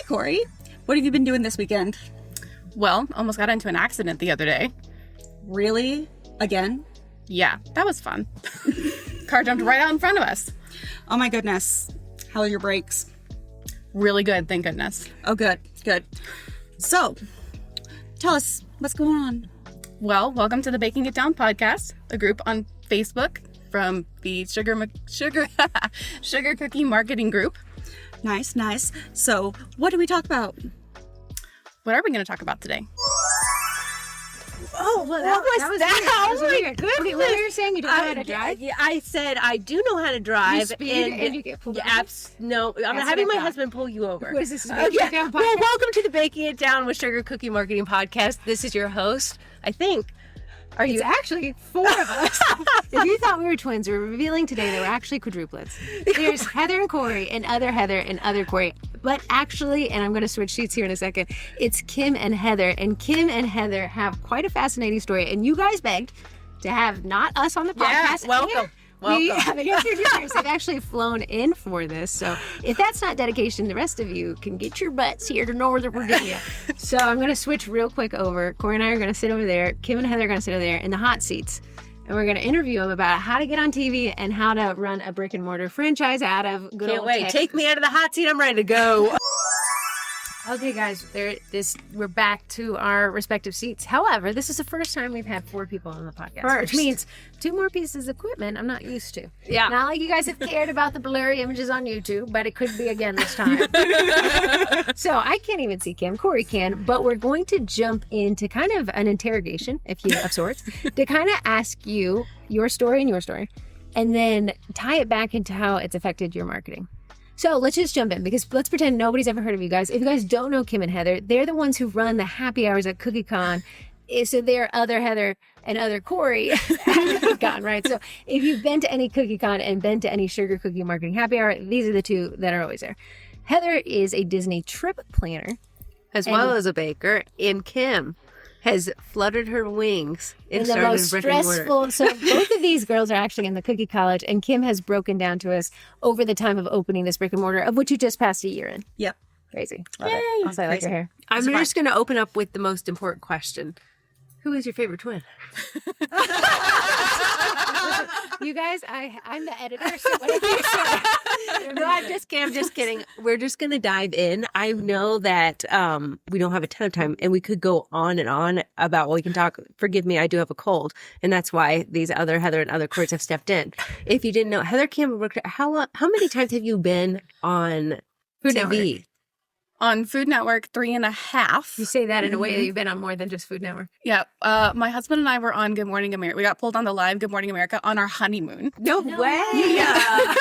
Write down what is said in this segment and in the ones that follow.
Corrie. What have you been doing this weekend? Well, almost got into an accident the other day. Really? Again? Yeah, that was fun. Car jumped right out in front of us. Oh my goodness. How are your brakes? Really good, thank goodness. Oh, good. Good. So, tell us what's going on. Well, welcome to the Baking It Down podcast, a group on Facebook from the Sugar Cookie Marketing Group. Nice, nice. So, what do we talk about? What are we going to talk about today? Oh, well, What was that? That was weird. Good. Okay, what were you saying? You don't know how to drive? Yeah, I said I do know how to drive. You speed and you get pulled over? No, I'm That's having what I my thought. husband pull you over. What is this? Okay. Well, welcome to the Baking It Down with Sugar Cookie Marketing Podcast. This is your host, I think. Are It's you? actually four of us. If you thought we were twins, we're revealing today that we're actually quadruplets. There's Heather and Corrie and other Heather and other Corrie. But actually, and I'm going to switch sheets here in a second, it's Kim and Heather. And Kim and Heather have quite a fascinating story. And you guys begged to have not us on the podcast. Yeah, welcome. We have introducers. They've actually flown in for this. So if that's not dedication, the rest of you can get your butts here to Northern Virginia. So I'm going to switch real quick over. Corey and I are going to sit over there. Kim and Heather are going to sit over there in the hot seats. And we're going to interview them about how to get on TV and how to run a brick and mortar franchise out of good Can't old wait. Texas. Take me out of the hot seat. I'm ready to go. Okay, guys, we're back to our respective seats. However, this is the first time we've had four people on the podcast, which means two more pieces of equipment I'm not used to. Yeah. Not like you guys have cared about the blurry images on YouTube, but it could be again this time. So I can't even see Kim. Corey can, but we're going to jump into kind of an interrogation, of sorts, to kind of ask you your story, and then tie it back into how it's affected your marketing. So let's just jump in because let's pretend nobody's ever heard of you guys. If you guys don't know Kim and Heather, they're the ones who run the happy hours at CookieCon. So they're other Heather and other Corrie at CookieCon, right? So if you've been to any CookieCon and been to any sugar cookie marketing happy hour, these are the two that are always there. Heather is a Disney trip planner. As well as a baker. And Kim has fluttered her wings and the started most brick and mortar. stressful. So both of these girls are actually in the cookie college, and Kim has broken down to us over the time of opening this brick and mortar, of which you just passed a year in. Yep. Crazy. Love it. Also, I like your hair. I'm just going to open up with the most important question. Who is your favorite twin? You guys, I'm the editor, so whatever you say. No, I'm just kidding. We're just going to dive in. I know that we don't have a ton of time and we could go on and on about, well, we can talk. Forgive me, I do have a cold. And that's why these other Heather and other Corries have stepped in. If you didn't know, Heather Campbell, Brookshire, how many times have you been on Food TV? Network. On Food Network, 3.5. You say that in a way that you've been on more than just Food Network. Yeah, my husband and I were on Good Morning America. We got pulled on the live Good Morning America on our honeymoon. No way. Yeah.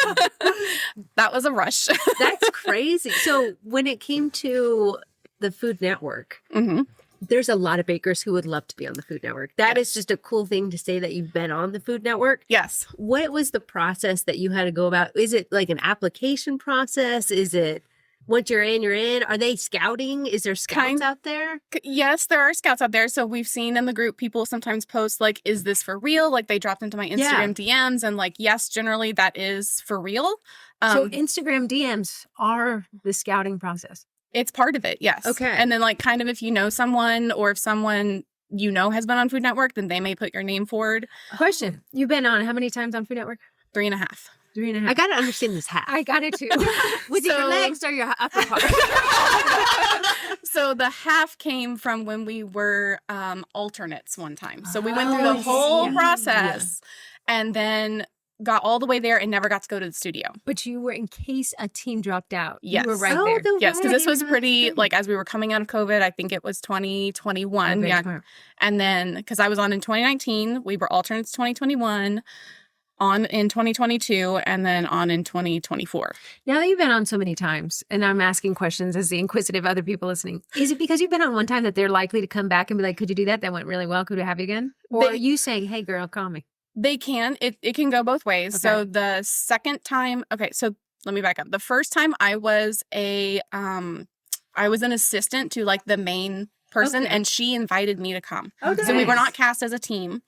That was a rush. That's crazy. So when it came to the Food Network, Mm-hmm. there's a lot of bakers who would love to be on the Food Network. That is just a cool thing to say that you've been on the Food Network. Yes. What was the process that you had to go about? Is it like an application process? Is it once you're in, you're in? Are they scouting? Is there scouts out there? Yes, there are scouts out there. So we've seen in the group people sometimes post like, is this for real? Like they dropped into my Instagram DMs and like, yes, generally that is for real. So Instagram DMs are the scouting process. It's part of it, yes. Okay. And then like kind of if you know someone or if someone you know has been on Food Network, then they may put your name forward. Question. You've been on how many times on Food Network? 3.5. 3.5. I got to understand this hat. I got it too. Was it your legs or your upper part? So the half came from when we were alternates one time. So we went through the whole process and then got all the way there and never got to go to the studio. But you were in case a team dropped out. Yes. You were right Oh, there. the Yes, because this was way. pretty, like, as we were coming out of COVID, I think it was 2021. Okay, Yeah. smart. And then, because I was on in 2019, we were alternates 2021, on in 2022, and then on in 2024. Now that you've been on so many times, and I'm asking questions as the inquisitive other people listening, is it because you've been on one time that they're likely to come back and be like, could you do that? That went really well. Could we have you again? Or are you saying, hey, girl, call me? They can. It can go both ways. Okay. So the second time, okay, so let me back up. The first time I was an assistant to like the main person, Okay. and she invited me to come. Okay. So we were not cast as a team.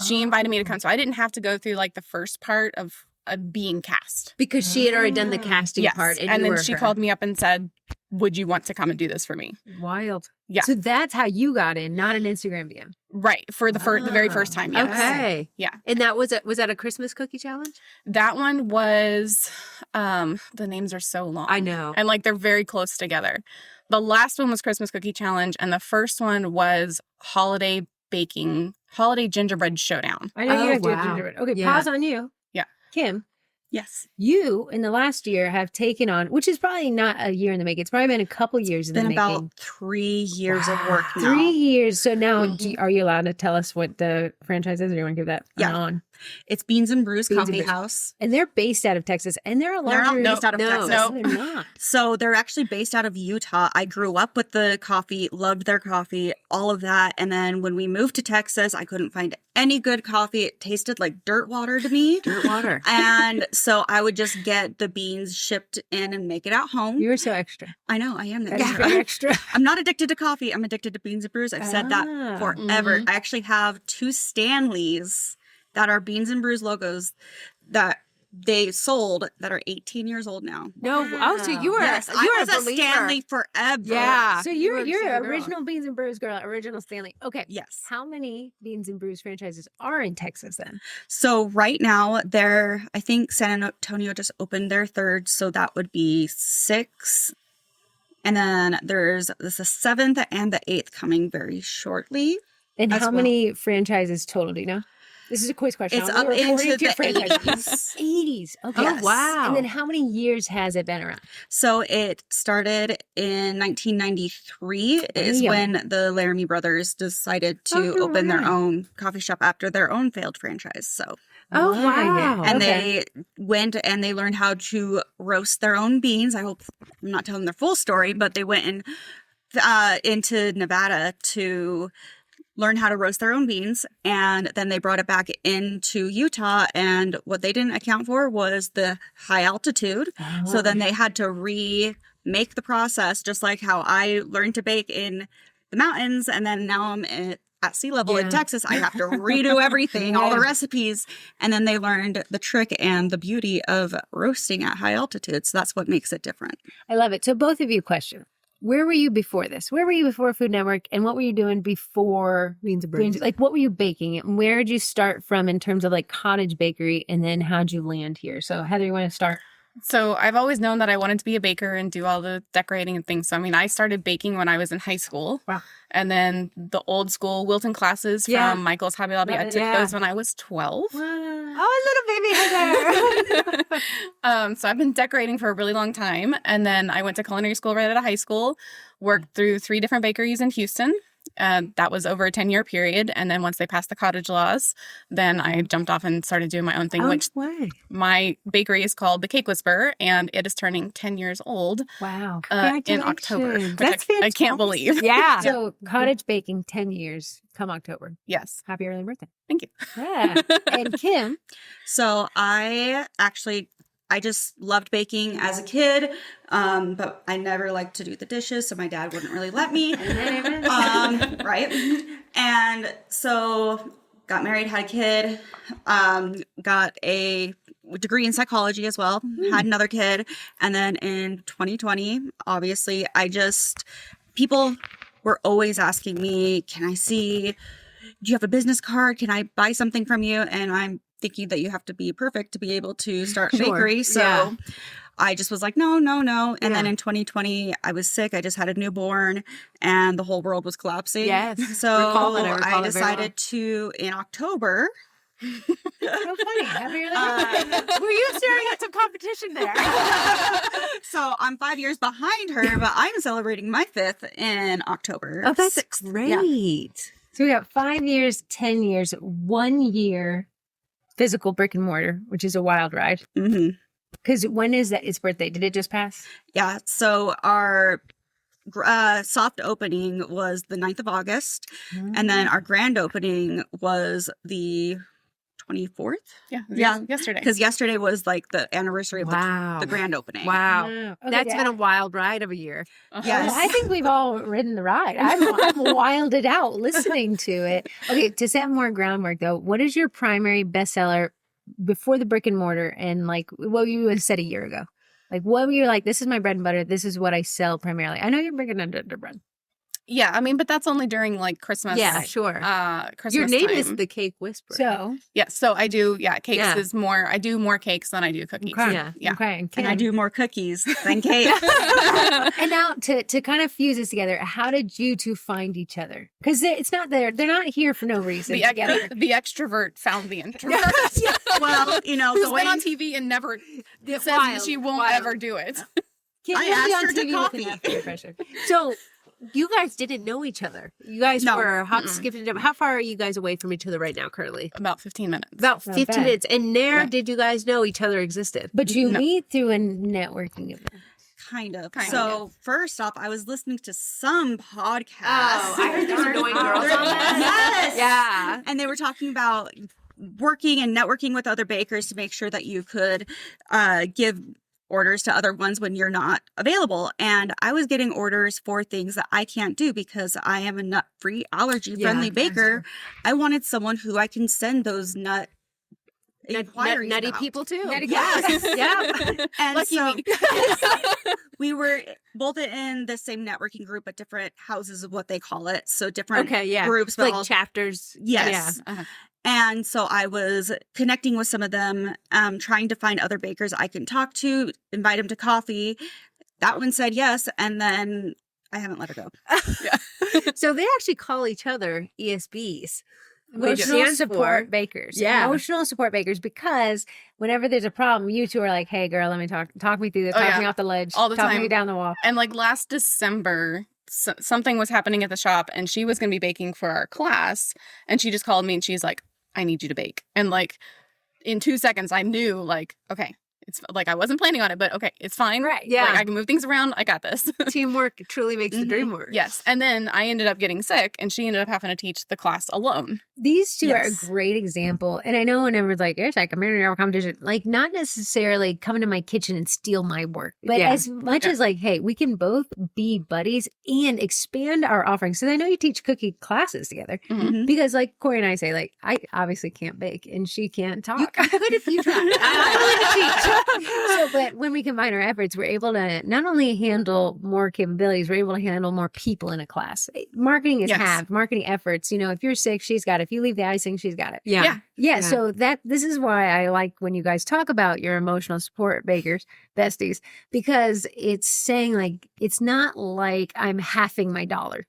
She invited me to come. So I didn't have to go through like the first part of being cast. Because she had already done the casting Yes. part. And you then were she her. called me up and said, would you want to come and do this for me? Wild. Yeah. So that's how you got in, not an Instagram DM. Right. For the very first time. Yes. Okay. Yeah. And that was that a Christmas cookie challenge? That one was, the names are so long. I know. And like, they're very close together. The last one was Christmas Cookie Challenge. And the first one was holiday gingerbread showdown. I know you Oh, have to do wow. gingerbread. Okay, Yeah. pause on you. Yeah. Kim, Yes. you in the last year have taken on, which is probably not a year in the making. It's probably been a couple years in the Been making. about 3 years of work now. 3 years. So now, Mhm. are you allowed to tell us what the franchise is, or you want to give that Yeah. on? It's Beans and Brews Beans and Coffee Brews. House. And they're based out of Texas, and they're a They're larger. not based out of No. Texas. No. No, they're not. So they're actually based out of Utah. I grew up with the coffee, loved their coffee, all of that. And then when we moved to Texas, I couldn't find any good coffee. It tasted like dirt water to me. Dirt water. And so I would just get the beans shipped in and make it at home. You were so extra. I know, I am. Extra, extra. I'm not addicted to coffee. I'm addicted to Beans and Brews. I've said that Ah. forever. Mhm. I actually have 2 Stanleys that are Beans and Brews logos that they sold that are 18 years old now. No. Oh, so you were Yes, you I were was a believer. Stanley forever. Yeah. So You were you're a girl. original Beans and Brews girl, original Stanley. Okay. Yes. How many Beans and Brews franchises are in Texas then? So right now I think San Antonio just opened their 3rd, so that would be 6. And then there's the 7th and the 8th coming very shortly. And As how well. many franchises total? Do you know? This is a quiz question. It's I'll up refer you into to your the franchises. 80s. 80s. Okay. Yes. Oh, wow. And then how many years has it been around? So it started in 1993 is Damn. when the Laramie brothers decided to Oh, open their right. own coffee shop after their own failed franchise. So Oh, wow. and Okay. they went and they learned how to roast their own beans. I hope I'm not telling their full story, but they went into Nevada to learn how to roast their own beans, and then they brought it back into Utah, and what they didn't account for was the high altitude. So then they had to remake the process, just like how I learned to bake in the mountains, and then now I'm at sea level in Yeah. Texas. I have to redo everything, all the Yeah. recipes, and then they learned the trick and the beauty of roasting at high altitude. So that's what makes it different. I love it. So both of you, question. Where were you before this? Where were you before Food Network? And what were you doing before Beans and Brews. Like, what were you baking? And where did you start from in terms of like cottage bakery? And then how'd you land here? So Heather, you want to start? So I've always known that I wanted to be a baker and do all the decorating and things. So, I mean, I started baking when I was in high school. Wow. And then the old school Wilton classes Yeah. from Michael's Hobby Lobby, Love I it. took Yeah. those when I was 12. Oh, little baby Heather. So I've been decorating for a really long time. And then I went to culinary school right out of high school, worked through 3 different bakeries in Houston. That was over a 10-year period. And then once they passed the cottage laws, then I jumped off and started doing my own thing, which way. my bakery is called The Cake Whisperer, and it is turning 10 years old Wow. in October. Congratulations. Which That's I can't believe. Yeah. So cottage baking, 10 years come October. Yes. Happy early birthday. Thank you. Yeah. And Kim, So I just loved baking as a kid, but I never liked to do the dishes, so my dad wouldn't really let me. Right? And so got married, had a kid, got a degree in psychology as well, had another kid. And then in 2020, obviously, people were always asking me, do you have a business card? Can I buy something from you? And I'm thinking that you have to be perfect to be able to start a Sure. bakery. So Yeah. I just was like, no. And then in 2020, I was sick. I just had a newborn and the whole world was collapsing. Yes. So Recall it. I recall I it very well. decided to, in October, so funny. Happy early birthday. Were you staring at some competition there? so I'm 5 years behind her, but I'm celebrating my 5th in October. Oh, that's 6th. great. So we got 5 years, 10 years, 1 year physical brick and mortar, which is a wild ride. Mm-hmm. Because when is that its birthday? Did it just pass? Yeah. So our soft opening was the 9th of August. And then our grand opening was the 24th. Yeah. Yesterday. Because yesterday was like the anniversary of Wow. the grand opening. Wow. Okay, That's yeah. been a wild ride of a year. Yes. Well, I think we've all ridden the ride. I'm wilded out listening to it. Okay, to set more groundwork though, what is your primary bestseller before the brick and mortar and like what you would have said a year ago? Like, what were you like, this is my bread and butter. This is what I sell primarily. I know you're bringing under bread. Yeah, I mean, but that's only during like Christmas. Yeah, sure. Christmas Your name time. is the Cake Whisperer. So, Yes, so I do. Yeah, cakes Yeah. is more. I do more cakes than I do cookies. okay. Yeah. Yeah. Okay. And, And I Kim. do more cookies than cake. And now to kind of fuse this together, how did you two find each other? Because it's not they're not here for no reason together. The extrovert found the introvert. Well, Who's been going on TV and never says that wild, she won't wild. ever do it. Kim, I you'll be asked on her to TV with coffee. enough peer pressure. So you guys didn't know each other. You guys No. were hop, skipping. How far are you guys away from each other right now currently? About 15 minutes. About Not 15 bad. minutes. And there, Yeah. did you guys know each other existed? But you No. meet through a networking event. Kind of. Kind So first off, I was listening to some podcast. Oh, I heard there's annoying girls on that. Yes. Yeah. And they were talking about working and networking with other bakers to make sure that you could give orders to other ones when you're not available. And I was getting orders for things that I can't do because I am a nut-free, allergy-friendly Yeah, baker. I wanted someone who I can send those inquiries Nutty about. people too. Nutty Yes. Yeah. And Lucky so me. we were both in the same networking group, but different houses of what they call it. So different Okay, yeah. groups, but Like all, chapters. yes. Uh-huh. And so I was connecting with some of them, trying to find other bakers I can talk to, invite them to coffee. That one said yes, and then I haven't let her go. So they actually call each other ESBs. Which Emotional stands support for- bakers. Yeah. Emotional support bakers, because whenever there's a problem, you two are like, hey girl, let me talk me through this, Oh, talk yeah. me off the ledge, All the talk me time. down the wall. And like last December, something was happening at the shop and she was going to be baking for our class. And she just called me and she's like, I need you to bake. And like in 2 seconds, I knew like, okay, it's like I wasn't planning on it, but okay, it's fine. Right. Yeah. Like I can move things around. I got this. Teamwork truly makes the dream work. Yes. And then I ended up getting sick and she ended up having to teach the class alone. These two Yes. are a great example. And I know whenever it's like, it's like a mirror competition, like not necessarily come into my kitchen and steal my work, but Yeah. as much Yeah. as like, hey, we can both be buddies and expand our offerings. So I know you teach cookie classes together Mhm. because like Corrie and I say, like, I obviously can't bake and she can't talk. You could if you tried. I like to teach. So, but when we combine our efforts, we're able to not only handle more capabilities, we're able to handle more people in a class. Marketing is Yes. halved. Marketing efforts, you know, if you're sick, she's got it. If you leave the icing, she's got it. Yeah. Yeah. Yeah, so this is why I like when you guys talk about your emotional support bakers, besties, because it's saying like, it's not like I'm halving my dollar.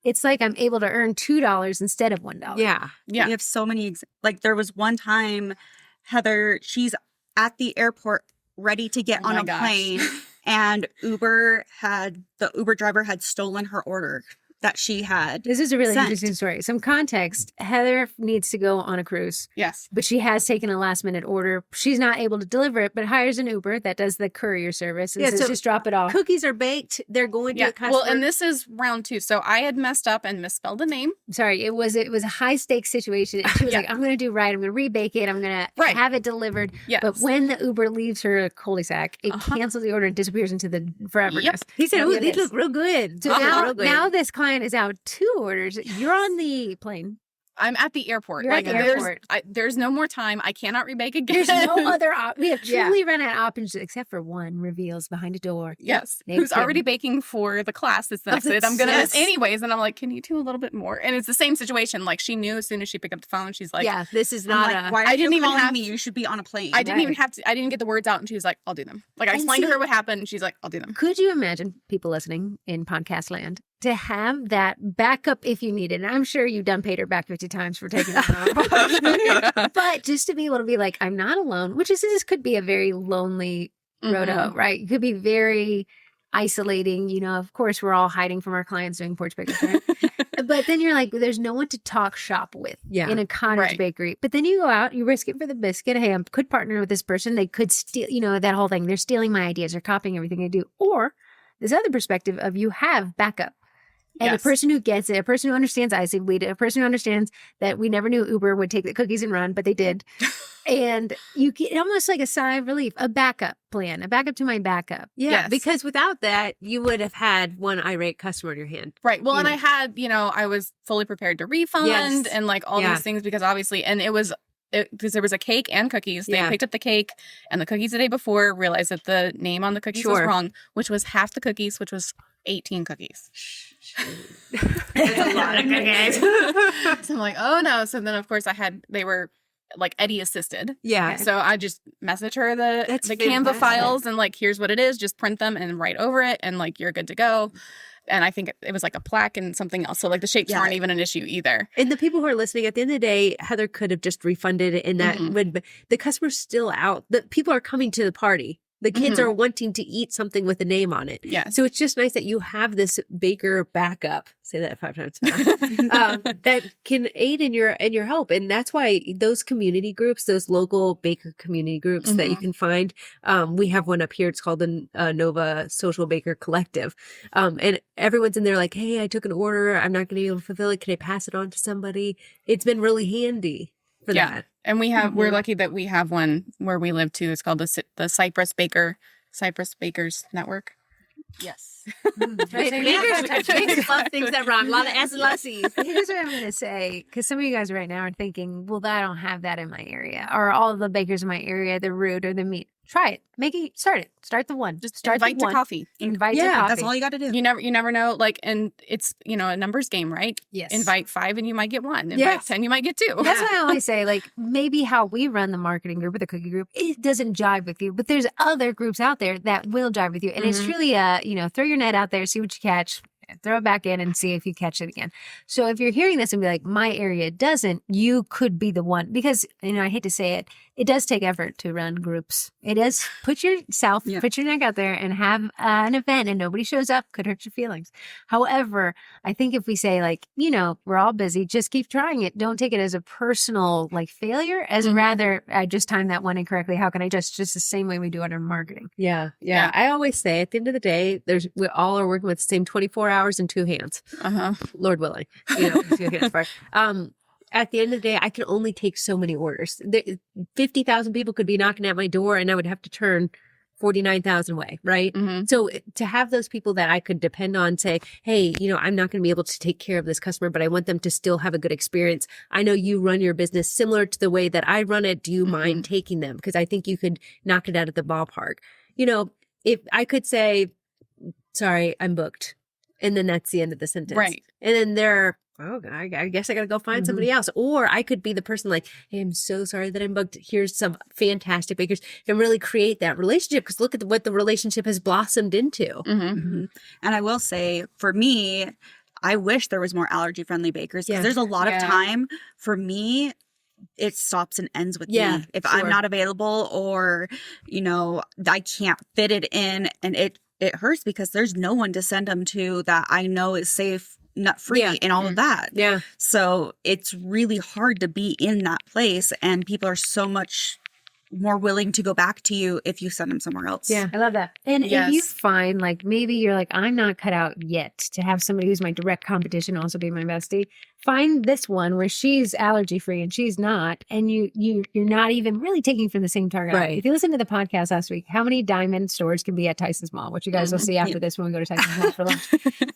It's like I'm able to earn $2 instead of $1. Yeah. Yeah. We have so many, like there was one time, Heather, she's at the airport ready to get Oh on my a gosh. plane, and the Uber driver had stolen her order that she had. This is a really Sent. interesting story. Some context. Heather needs to go on a cruise, Yes. but she has taken a last minute order. She's not able to deliver it, but hires an Uber that does the courier service and Yeah, says, so just drop it off. Cookies are baked. They're going to Yeah. a customer. Well, and this is round 2. So I had messed up and misspelled a name. Sorry, it was a high stakes situation. And she was Yeah. like, I'm going to do right. I'm going to rebake it. I'm going to Right. have it delivered. Yes. But when the Uber leaves her cul-de-sac, it Uh-huh. cancels the order and disappears into the foreverness. Yep. he said, Yeah, "Ooh, it these is. look real good." So They look now, real good. now this client is out 2 orders. You're on the plane. I'm at the airport. You're at the airport. There's no more time. I cannot rebake again. There's no other we have Yeah. truly run out of options except for one reveals behind a door. Yes. Named Who's already Kim. baking for the class that's the Oh, next day that I'm going to yes. miss anyways. And I'm like, can you do a little bit more? And it's the same situation. Like she knew as soon as she picked up the phone, she's like, yeah, this is I'm not like, a. why are I you didn't even calling have- me? You should be on a plane. I didn't even Right. have to, I didn't get the words out. And she was like, I'll do them. Like I And explained see- to her what happened. And she's like, I'll do them. Could you imagine people listening in podcast land to have that backup if you need it? And I'm sure you've done paid her back 50 times for taking that out. But just to be able to be like, I'm not alone, which is this could be a very lonely road to Mhm. hoe, right? It could be very isolating. You know, of course, we're all hiding from our clients doing porch pickles, right? But then you're like, there's no one to talk shop with Yeah. in a cottage Right. bakery. But then you go out, you risk it for the biscuit. Hey, I could partner with this person. They could steal, you know, that whole thing. They're stealing my ideas. They're copying everything I do. Or this other perspective of you have backup. And Yes. a person who gets it, a person who understands icing bleed, a person who understands that we never knew Uber would take the cookies and run, but they did. And you get almost like a sigh of relief, a backup plan, a backup to my backup. Yeah, Yes. because without that, you would have had one irate customer in your hand. Right. Well, and Yeah. I had, I was fully prepared to refund Yes. and like all Yeah. these things because obviously, and it was because there was a cake and cookies. They Yeah. picked up the cake and the cookies the day before, realized that the name on the cookies was Sure. wrong, which was half the cookies, which was 18 cookies. It's a lot of cookies. So I'm like, oh no. So then of course they were like Eddie assisted. Yeah. So I just message her That's the Canva fantastic. files and like, here's what it is, just print them and write over it and like, you're good to go. And I think it was like a plaque and something else. So like the shapes aren't even an issue either. And the people who are listening, at the end of the day, Heather could have just refunded it in that when the customer's still out. The people are coming to the party. The kids are wanting to eat something with a name on it. Yeah. So it's just nice that you have this baker backup. Say that 5 times fast. That can aid in your help. And that's why those community groups, those local baker community groups that you can find, we have one up here. It's called the Nova Social Baker Collective. And everyone's in there like, hey, I took an order. I'm not going to be able to fulfill it. Can I pass it on to somebody? It's been really handy for that. And we're lucky that we have one where we live too. It's called the Cypress Bakers Network. Yes. Bakers love things that rhyme. A lot of S and less E's. Here's what I'm going to say, because some of you guys right now are thinking, well, I don't have that in my area, or all the bakers in my area, the root or the meat. Try it. Start the one. Just start invite the to coffee. Invite to Yeah, coffee. that's all you got to do. You never know. Like, and it's, a numbers game, right? Yes. Invite 5 and you might get 1. Invite Yes. 10, you might get 2. That's why I always say, like, maybe how we run the marketing group or the cookie group, it doesn't jive with you, but there's other groups out there that will jive with you. And it's truly throw your net out there, see what you catch, throw it back in and see if you catch it again. So if you're hearing this and be like, my area doesn't, you could be the one, because, I hate to say it, it does take effort to run groups. It is put your neck out there and have an event and nobody shows up, could hurt your feelings. However, I think if we say like, we're all busy, just keep trying it. Don't take it as a personal like failure, as rather, I just timed that one incorrectly. How can I just the same way we do it in marketing? Yeah. I always say at the end of the day, we all are working with the same 24 hours and 2 hands. Lord willing, 2 hands part. At the end of the day, I can only take so many orders. 50,000 people could be knocking at my door and I would have to turn 49,000 away, right? So to have those people that I could depend on say, hey, I'm not going to be able to take care of this customer, but I want them to still have a good experience. I know you run your business similar to the way that I run it. Do you mind taking them? Because I think you could knock it out of the ballpark. If I could say, sorry, I'm booked. And then that's the end of the sentence. Right. And then I guess I got to go find somebody else. Or I could be the person like, hey, I'm so sorry that I'm booked. Here's some fantastic bakers, and really create that relationship, because look at what the relationship has blossomed into. And I will say, for me, I wish there was more allergy-friendly bakers, because there's a lot of time for me. It stops and ends with me. If I'm not available, or, I can't fit it in, and it hurts because there's no one to send them to that I know is safe, nut-free, and all of that. Yeah. So it's really hard to be in that place, and people are so much more willing to go back to you if you send them somewhere else. Yeah. I love that. And Yes. if you find like maybe you're like, I'm not cut out yet to have somebody who's my direct competition also be my bestie, find this one where she's allergy free and she's not, and you're not even really taking from the same target. Right. If you listen to the podcast last week, how many diamond stores can be at Tyson's Mall, which you guys will see after this when we go to Tyson's Mall for lunch.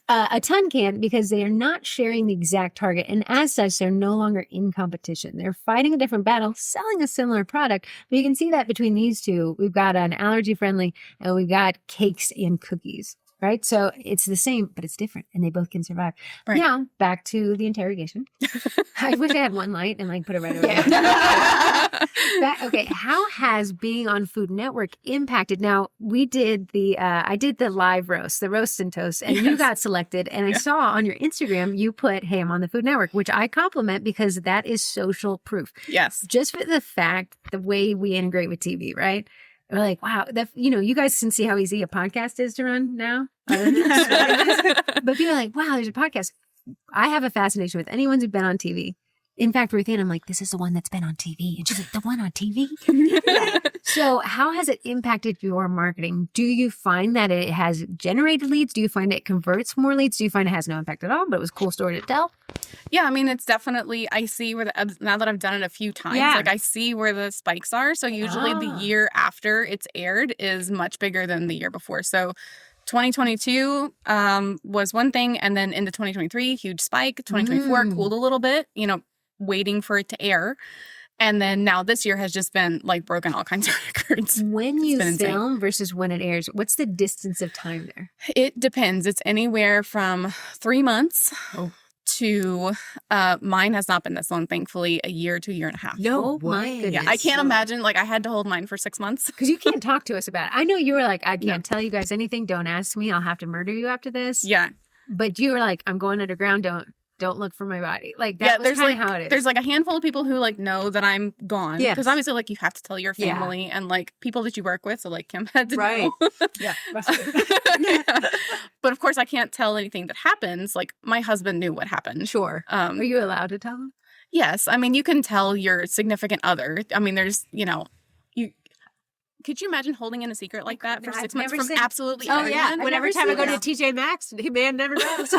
A ton can, because they are not sharing the exact target, and as such, they're no longer in competition. They're fighting a different battle, selling a similar product. But you can see that between these two, we've got an allergy friendly and we've got cakes and cookies. Right. So it's the same, but it's different, and they both can survive. Right. Now, back to the interrogation. I wish I had one light and like put it right over there. Okay. How has being on Food Network impacted? Now, we did I did the live roast, the roast and toast, and you got selected. And I saw on your Instagram, you put, hey, I'm on the Food Network, which I compliment, because that is social proof. Yes. Just for the fact, the way we integrate with TV, right? We're like, wow, you guys can see how easy a podcast is to run now. But people are like, wow, there's a podcast. I have a fascination with anyone who's been on TV. In fact, Ruth Ann, I'm like, this is the one that's been on TV. And she's like, the one on TV? So how has it impacted your marketing? Do you find that it has generated leads? Do you find it converts more leads? Do you find it has no impact at all, but it was a cool story to tell? Yeah, I mean, it's definitely, I see where now that I've done it a few times, like I see where the spikes are. So usually the year after it's aired is much bigger than the year before. So 2022 was one thing, and then into 2023, huge spike. 2024 cooled a little bit, waiting for it to air. And then now this year has just been like broken all kinds of records. When It's you been insane. film versus when it airs, what's the distance of time there? It depends. It's anywhere from 3 months to mine has not been this long, thankfully, a year to a year and a half. No Oh, my way. goodness. Yeah, I can't imagine. Like, I had to hold mine for 6 months. Because you can't talk to us about it. I know you were like, I can't tell you guys anything. Don't ask me. I'll have to murder you after this. Yeah. But you were like, I'm going underground. Don't look for my body. Like that Yeah, was there's kind of like how it is. there's like a handful of people who like know that I'm gone. Yes. Because obviously like you have to tell your Yeah. family and like people that you work with. So like Kim had to Right. know. yeah. Yeah. But of course I can't tell anything that happens. Like my husband knew what happened. Sure. Are you allowed to tell them? Yes. I mean, you can tell your significant other. I mean, there's, you could you imagine holding in a secret like that for I've 6 months never from said- absolutely Oh, everyone? yeah. I've Whenever never time I seen go to that. TJ Maxx, man never knows.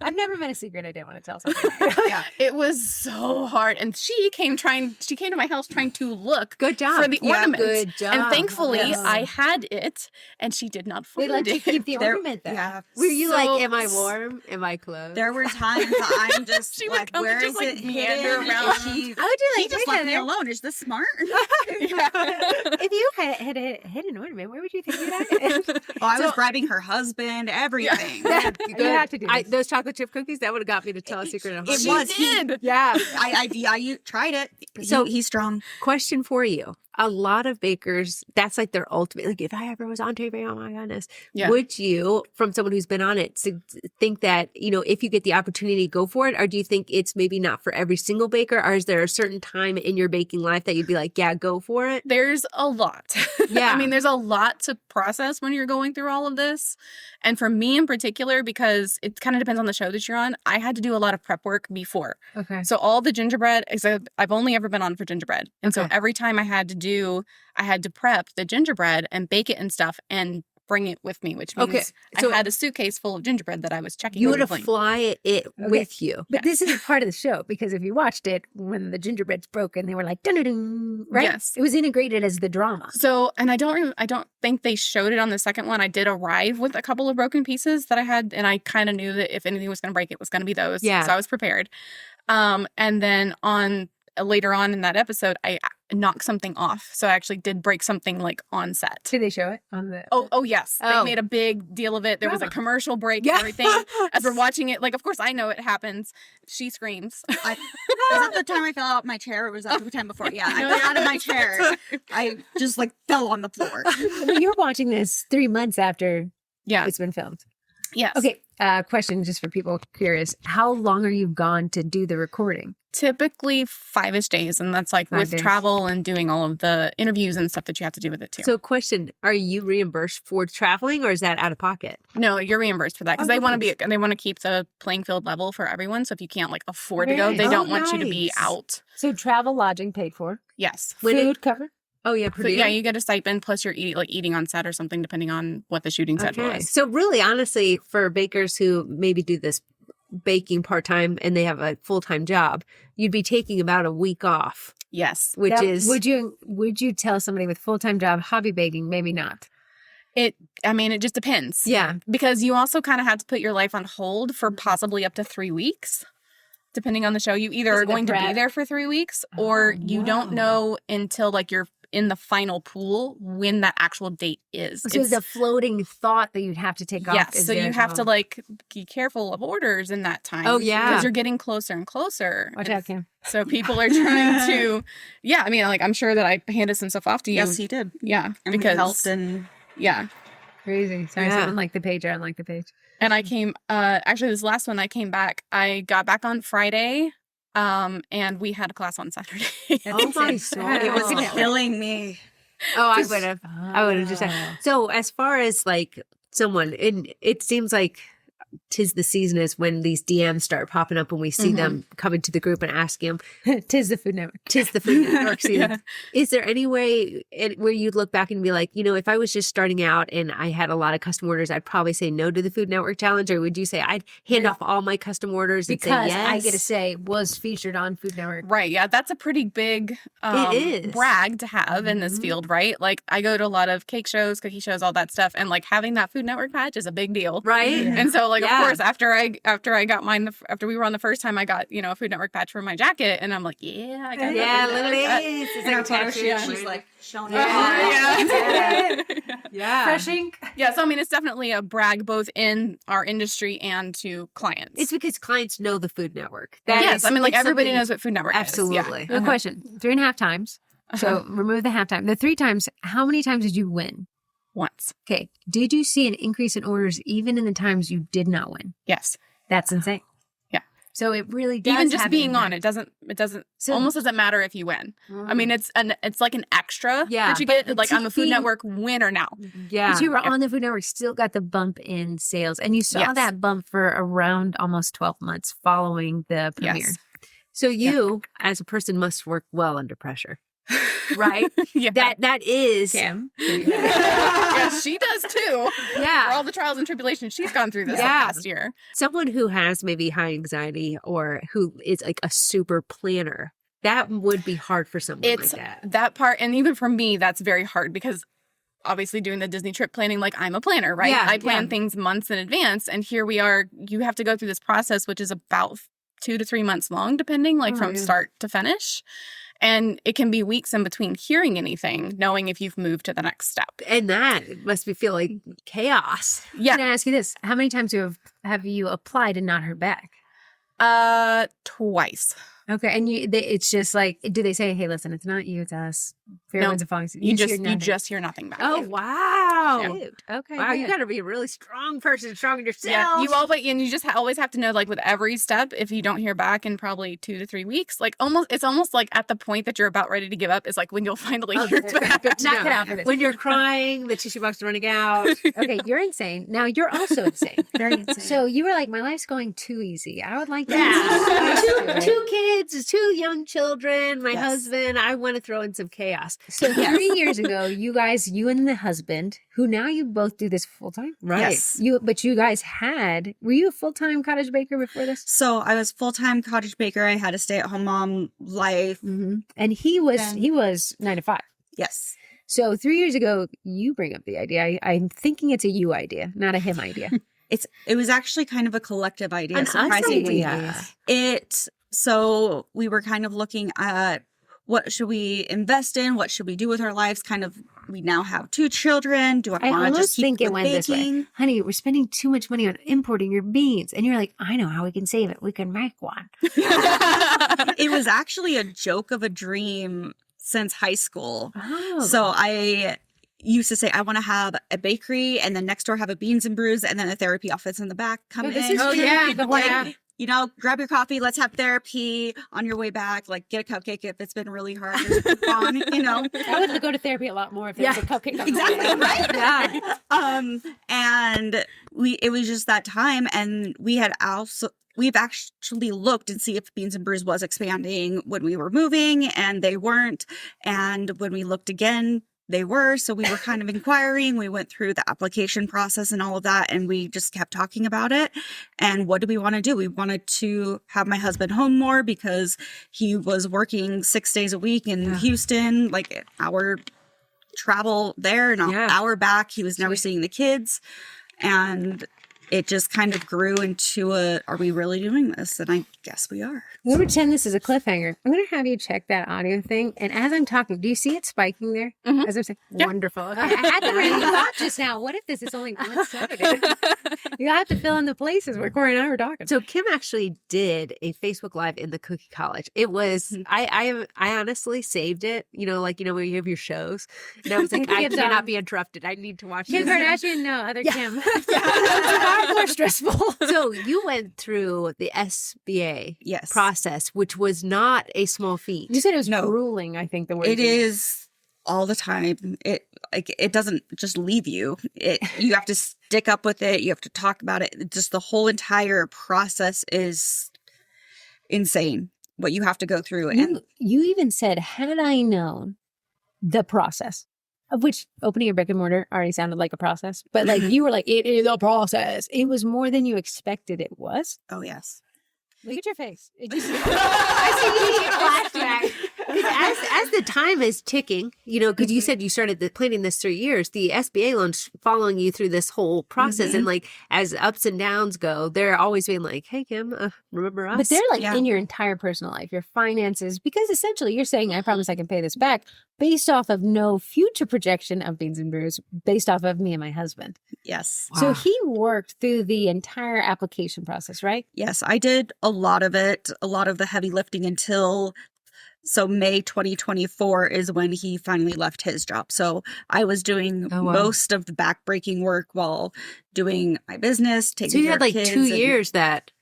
I've never met a secret I didn't want to tell somebody. Yeah. It was so hard. And she came to my house trying to look Good job. for the Yeah, ornament. good job. And thankfully Yes. I had it and she did not They find like to it. keep the There- ornament there. Yeah. Were you So- like, am I warm? Am I clothed? There were times that I'm just She would like, come and where just, is like, it meander hidden? around. Is she- I would do He like, just wait, left me Heather, alone. Is this smart? if you had an ornament, where would you think you'd have it? Oh, I was bribing her husband, everything. Yeah, Good. you have to do this. Those chocolate chip cookies, that would have got me to tell a secret. It She was. did. Yeah. I tried it. So- He's strong. Question for you. A lot of bakers, that's like their ultimate, like if I ever was on TV, oh my goodness. Yeah. Would you, from someone who's been on it, think that, if you get the opportunity, go for it? Or do you think it's maybe not for every single baker? Or is there a certain time in your baking life that you'd be like, yeah, go for it? There's a lot. Yeah. I mean, there's a lot to process when you're going through all of this. And for me in particular, because it kind of depends on the show that you're on, I had to do a lot of prep work before. Okay. So all the gingerbread, except I've only ever been on for gingerbread. And so Okay. every time I had to prep the gingerbread and bake it and stuff and bring it with me, which means Okay, so- I had a suitcase full of gingerbread that I was checking. You would have over. fly it with you. But this is part of the show because if you watched it, when the gingerbread's broken, they were like, dun-dun-dun, right? Yes. It was integrated as the drama. So, and I don't think they showed it on the second one. I did arrive with a couple of broken pieces that I had, and I kind of knew that if anything was going to break, it was going to be those. Yeah. So I was prepared. And then later on in that episode, I knocked something off. So I actually did break something like on set. Did they show it on the? Oh yes. Oh. They made a big deal of it. There was a Drama. commercial break Yeah. and everything. As we're watching it, like, of course I know it happens. She screams. Was that the time I fell out of my chair? Or was that the time before? Yeah, I fell out of my chair. I just like fell on the floor. But you're watching this 3 months after Yeah. it's been filmed. Yes. Okay. Question just for people curious. How long are you gone to do the recording? Typically 5-ish days. And that's like 5 with days. travel and doing all of the interviews and stuff that you have to do with it too. So question, are you reimbursed for traveling or is that out of pocket? No, you're reimbursed for that because Oh, they want to nice. they want to keep the playing field level for everyone. So if you can't like afford to Very go, they nice. don't Oh, want you to be nice. out. So travel, lodging paid for, Yes. When food covered. Oh yeah, So, yeah, you get a stipend plus you're eating on set or something depending on what the shooting schedule Okay. is. So really, honestly, for bakers who maybe do this baking part-time and they have a full-time job, you'd be taking about a week off, Yes. which Now, is would you tell somebody with full-time job hobby baking? Maybe not. It just depends. yeah. Because you also kind of have to put your life on hold for possibly up to 3 weeks. Depending on the show, you either Is are it the going to be prep? there for 3 weeks or Oh, you don't know until like you're in the final pool when that actual date is. So it's a floating thought that you'd have to take off. Yes, is so you there have to as like be careful of orders in that time. Oh, yeah. because you're getting closer and closer. well. Watch And out, Kim. So people are trying to, yeah. I mean, like I'm sure that I handed some stuff off to you. Yes, he did. Yeah, And we helped and yeah. Crazy. Sorry, Yeah. someone liked the page. I unliked the page. And I came. Actually, this last one I came back. I got back on Friday. And we had a class on Saturday. Oh my soul. it was Oh. killing me. Oh, I would have. I would have just said. So as far as like someone, it seems like 'tis the season is when these DMs start popping up when we see them coming to the group and asking them, Tis the Food Network. 'tis the Food Network season. Yeah. Is there any way where you'd look back and be like, if I was just starting out and I had a lot of custom orders, I'd probably say no to the Food Network challenge? Or would you say I'd hand off all my custom orders and Because say yes? I get to say was featured on Food Network. Right. Yeah. That's a pretty big It is. brag to have in this Mhm. field, right? Like I go to a lot of cake shows, cookie shows, all that stuff. And like having that Food Network patch is a big deal. Right? Yeah. And so like Like, of course, after I got mine, after we were on the first time, I got, a Food Network patch for my jacket. And I'm like, yeah, I got literally. It's like a photo shoot. She's like showing it. Yeah. Fresh ink. Yeah. So, I mean, it's definitely a brag both in our industry and to clients. It's because clients know the Food Network. Yes. I mean, like, everybody knows what Food Network Absolutely. is. No question. 3.5 times. So remove the half time. The 3 times, how many times did you win? Once. Okay. Did you see an increase in orders even in the times you did not win? Yes. That's insane. Yeah. So it really does. Even just have being an on, impact. it doesn't So- almost doesn't matter if you win. I mean, it's like an extra Yeah. that you get. Like, I'm a Food TV Network winner now. Yeah. But you were on the Food Network, still got the bump in sales. And you saw Yes. that bump for around almost 12 months following the premiere. Yes. So you, as a person, must work well under pressure. Right? Yeah. That is. Kim. Yeah, she does too. For Yeah. all the trials and tribulations she's gone through this Yeah. past year. Someone who has maybe high anxiety or who is like a super planner, that would be hard for someone It's like that. that part, and even for me, that's very hard because obviously doing the Disney trip planning, like, I'm a planner, right? Yeah, I plan yeah. things months in advance, and here we are. You have to go through this process, which is about 2 to 3 months long, depending, like, from start to finish. And it can be weeks in between hearing anything, knowing if you've moved to the next step. And that must feel like chaos. Yeah. Can I ask you this? How many times have you applied and not heard back? Twice. Okay. And it's just like, do they say, hey, listen, it's not you, it's us. Fair No. winds and falls. You hear just nothing. hear nothing back. Oh, wow. Shoot. Okay. Wow, you good. got to be a really strong person, strong in yourself. Yeah, you always always have to know, like, with every step, if you don't hear back in probably 2 to 3 weeks, like, it's almost like at the point that you're about ready to give up is like when you'll finally hear back. Knock it out for this. When you're crying, the tissue box is running out. Okay, you're insane. Now you're also insane. Very insane. So you were like, my life's going too easy. I would like to. Yeah. two kids, 2 young children, my Yes. husband. I want to throw in some chaos. So 3 years ago, you and the husband, who now you both do this full time, Right. Yes. But you guys were you a full time cottage baker before this? So I was full-time cottage baker. I had a stay-at-home mom life. Mm-hmm. And he was 9 to 5. Yes. So 3 years ago, you bring up the idea. I'm thinking it's a you idea, not a him idea. It was actually kind of a collective idea, An us surprisingly. idea. So we were kind of looking at what should we invest in? What should we do with our lives? Kind of, we now have 2 children. Do I I want to almost just keep think it with went this way. baking? Honey, we're spending too much money on importing your beans. And you're like, I know how we can save it. We can make one. It was actually a joke of a dream since high school. Oh. So I used to say, I want to have a bakery and then next door have a Beans and Brews and then a therapy office in the back. Come Oh, in. this is true. yeah, the Like, one- grab your coffee. Let's have therapy on your way back. Like, get a cupcake if it's been really hard. There's a coupon, I would go to therapy a lot more if there was a cupcake on the way. Exactly, right? Yeah. And it was just that time, and we've actually looked and see if Beans and Brews was expanding when we were moving, and they weren't. And when we looked again, they were. So we were kind of inquiring. We went through the application process and all of that, and we just kept talking about it. And what do we want to do? We wanted to have my husband home more because he was working 6 days a week in Houston, like an hour travel there and an hour back. He was never seeing the kids. And it just kind of grew into are we really doing this? And I guess we are. We'll pretend this is a cliffhanger. I'm going to have you check that audio thing. And as I'm talking, do you see it spiking there? Mhm. As I'm saying, Yeah. wonderful. Okay. I had the random thought just now. What if this is only one Saturday? You have to fill in the places where Corrie and I were talking. So Kim actually did a Facebook Live in the Cookie College. It was I honestly saved it. Where you have your shows. And I was like, I Kim's cannot on. be interrupted. I need to watch Kim this. Kardashian? No, other Kim. Yeah. More stressful. So you went through the SBA Yes. process, which was not a small feat. You said it was No. grueling, I think the word. It is all the time. It doesn't just leave you. You have to stick up with it. You have to talk about it. Just the whole entire process is insane. What you have to go through. And You even said, had I known the process, of which opening a brick-and-mortar already sounded like a process, but like you were like, it is a process. It was more than you expected it was. oh yes. Look at your face. It just, I see you flashback. As the time is ticking, because you said you started planning this 3 years, the SBA loan's following you through this whole process. And like, as ups and downs go, they're always being like, hey, Kim, remember us? But they're like in your entire personal life, your finances, because essentially you're saying, I promise I can pay this back based off of no future projection of Beans and Brews, based off of me and my husband. Yes. Wow. So he worked through the entire application process, right? Yes, I did a lot of it, a lot of the heavy lifting until May 2024 is when he finally left his job. So I was doing most of the backbreaking work while doing my business, taking care of kids. So you had like 2 years that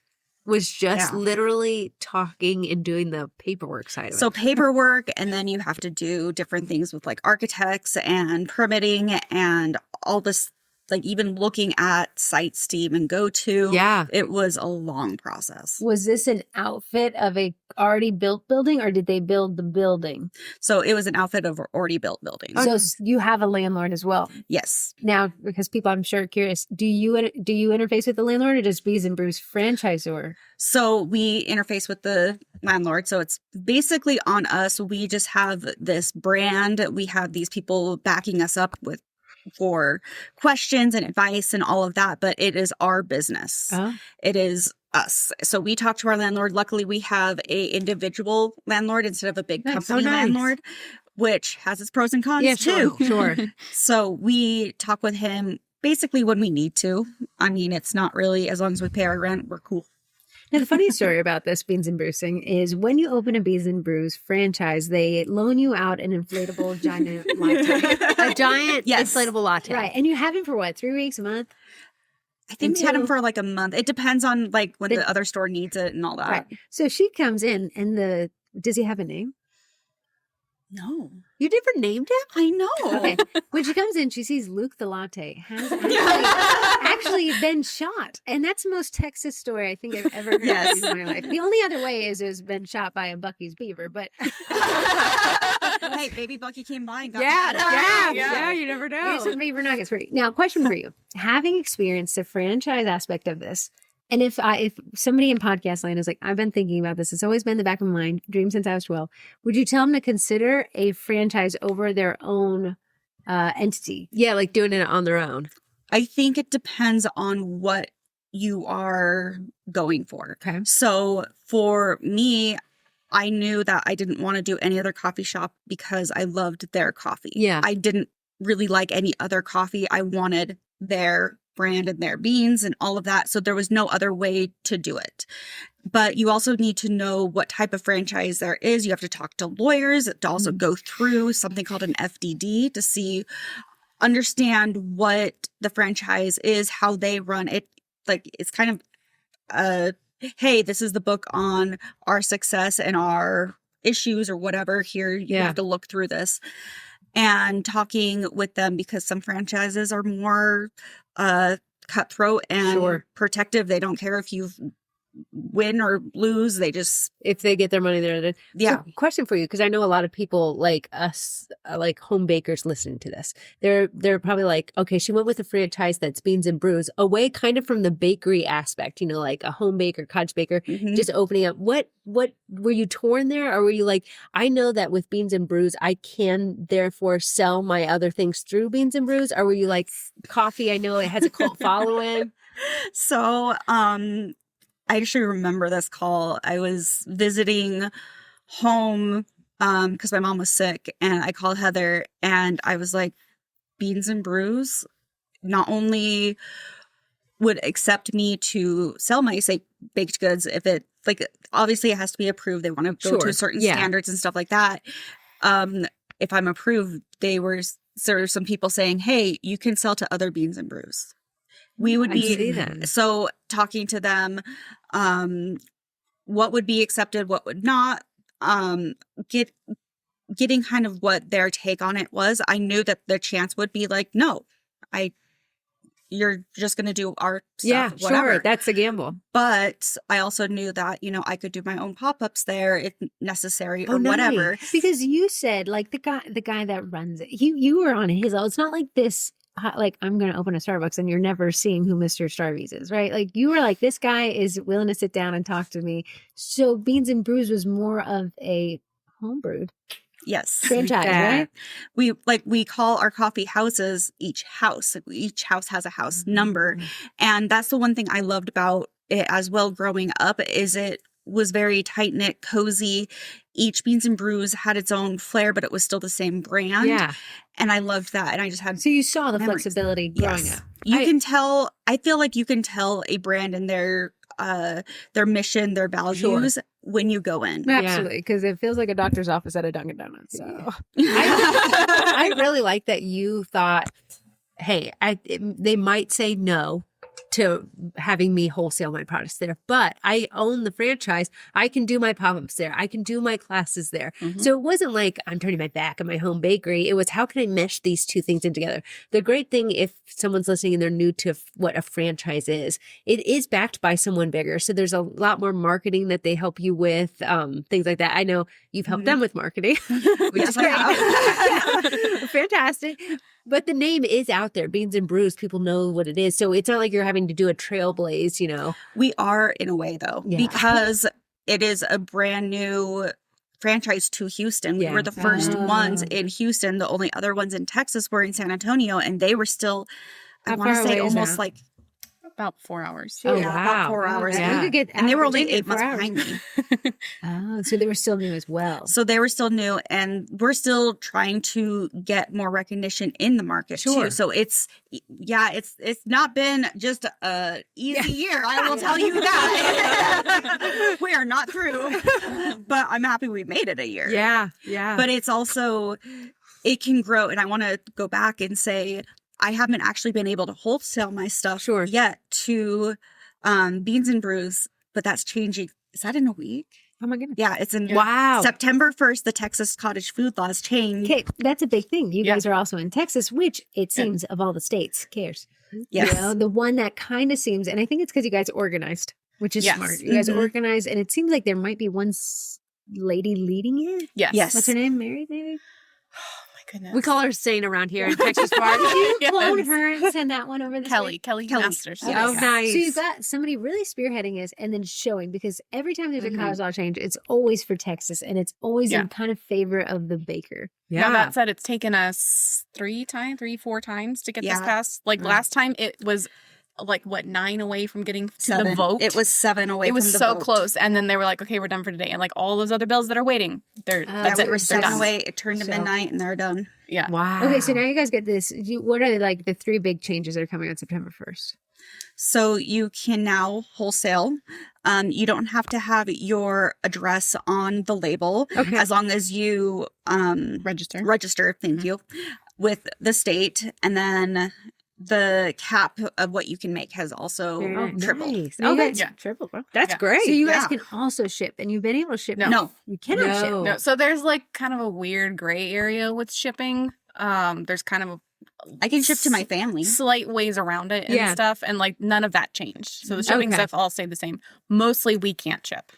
was just literally talking and doing the paperwork side of it. So paperwork, and then you have to do different things with like architects and permitting and all this, like even looking at sites to even go to. Yeah. It was a long process. Was this an outfit of a already built building, or did they build the building? So it was an outfit of already built building. So you have a landlord as well? Yes. Now, because people I'm sure are curious, do you interface with the landlord, or does Beans and Brews franchisor? So we interface with the landlord. So it's basically on us. We just have this brand. We have these people backing us up for questions and advice and all of that, but it is our business. It is us. So we talk to our landlord. Luckily, we have a individual landlord instead of a big company landlord, which has its pros and cons too. Sure. So we talk with him basically when we need to. I mean, it's not really, as long as we pay our rent, we're cool. Now, the funny story about this Beans and Brewsing is when you open a Beans and Brews franchise, they loan you out an inflatable giant latte. A giant inflatable latte. Right. And you have him for what, 3 weeks, a month? I think we had him for like a month. It depends on like when the other store needs it and all that. Right. So she comes in and does he have a name? No. You never named him? I know. Okay. When she comes in, she sees Luke the latte has actually been shot. And that's the most Texas story I think I've ever heard in my life. The only other way is it was been shot by a Bucky's beaver, but hey, baby Bucky came by and got yeah, you never know. Here's some beaver nuggets for you. Now, question for you. Having experienced the franchise aspect of this, and if somebody in podcast land is like, I've been thinking about this, it's always been in the back of my mind, dream since I was 12, would you tell them to consider a franchise over their own entity? Yeah, like doing it on their own. I think it depends on what you are going for. Okay. So for me, I knew that I didn't want to do any other coffee shop because I loved their coffee. Yeah. I didn't really like any other coffee. I wanted their brand and their beans and all of that. So there was no other way to do it. But you also need to know what type of franchise there is. You have to talk to lawyers to also go through something called an FDD to understand what the franchise is, how they run it. Like it's kind of hey, this is the book on our success and our issues or whatever. Here you have to look through this. And talking with them, because some franchises are more cutthroat and protective. They don't care if you win or lose. They just, if they get their money, they're yeah. So, question for you, because I know a lot of people like us, like home bakers, listening to this. They're probably like, okay, she went with a franchise that's Beans and Brews, away kind of from the bakery aspect, like a home baker, cottage baker, just opening up. What were you torn there, or were you like, I know that with Beans and Brews, I can therefore sell my other things through Beans and Brews, or were you like, coffee, I know it has a cult following? So, I actually remember this call. I was visiting home because my mom was sick, and I called Heather and I was like, Beans and Brews not only would accept me to sell my baked goods if it, like, obviously it has to be approved. They want to go to certain standards and stuff like that. If I'm approved, there were some people saying, hey, you can sell to other Beans and Brews. We would be so talking to them, what would be accepted, what would not, getting kind of what their take on it was. I knew that the chance would be like, no, you're just going to do our stuff, whatever. Sure, that's a gamble. But I also knew that, I could do my own pop-ups there if necessary or whatever. Because you said, like, the guy that runs it, you were on his, it's not like this, like, I'm going to open a Starbucks and you're never seeing who Mr. Starbucks is, right? Like, you were like, this guy is willing to sit down and talk to me. So Beans and Brews was more of a homebrewed Yes. franchise, Yeah. right? We call our coffee houses each house. Like, each house has a house number. And that's the one thing I loved about it as well growing up, is it was very tight-knit, cozy. Each Beans and Brews had its own flair, but it was still the same brand. Yeah. And I loved that. And I just had So you saw the memories. flexibility growing up. You can tell, I feel like you can tell a brand and their mission, their values when you go in. Absolutely, because it feels like a doctor's office at a Dunkin' Donuts. So I really like that you thought, hey, they might say no to having me wholesale my products there, but I own the franchise. I can do my pop-ups there. I can do my classes there. So it wasn't like I'm turning my back on my home bakery. It was, how can I mesh these two things in together? The great thing, if someone's listening and they're new to what a franchise is, it is backed by someone bigger. So there's a lot more marketing that they help you with, things like that. I know you've helped them with marketing, which is great. Yeah. Fantastic. But the name is out there, Beans and Brews. People know what it is. So it's not like you're having to do a trailblaze, you know. We are, in a way, though, because it is a brand new franchise to Houston. We were the first ones in Houston. The only other ones in Texas were in San Antonio, and they were still, I want to say, almost like About 4 hours. Oh, about 4 hours. Yeah. You could get And they were out of only Virginia 8 months in 4 hours. behind me. Oh, so they were still new as well. So they were still new, and we're still trying to get more recognition in the market too. So it's not been just a easy year. I will tell you that. We are not through, but I'm happy we made it a year. Yeah. Yeah. But it's also, it can grow. And I want to go back and say, I haven't actually been able to wholesale my stuff yet to Beans and Brews, but that's changing. Is that in a week? Oh my goodness. Yeah, it's in Wow. September 1st, the Texas cottage food laws change. Okay, that's a big thing. You guys are also in Texas, which it seems of all the states cares. Yes. You know, the one that kind of seems, and I think it's because you guys are organized, which is smart. You guys are organized, and it seems like there might be one lady leading it. Yes. What's her name? Mary, maybe? Goodness. We call her Saint around here in Texas Park. You clone her and send that one over this way? Kelly Masters. Okay. Oh, nice. So you've got somebody really spearheading this and then showing, because every time there's a cottage law change, it's always for Texas, and it's always in kind of favor of the baker. Now, that said, it's taken us 4 times to get this passed. Like last time, it was like 9 away from getting to the vote. It was 7 away. It was from the so vote. close, and then they were like, "Okay, we're done for today." And like all those other bills that are waiting, that's it. We were They're 7 done. away. It turned to midnight, and they're done. Yeah. Wow. Okay, so now you guys get this. What are like the 3 big changes that are coming on September 1st? So you can now wholesale. You don't have to have your address on the label as long as you register. Thank you, with the state, and then the cap of what you can make has also tripled. Nice. No, Okay. that's triple, bro. That's great. So you guys can also ship, and you've been able to ship. No. You cannot ship. No. No, so there's like kind of a weird gray area with shipping. There's kind of I can ship to my family. slight ways around it and stuff, and like none of that changed. So the shipping stuff all stayed the same. Mostly we can't ship.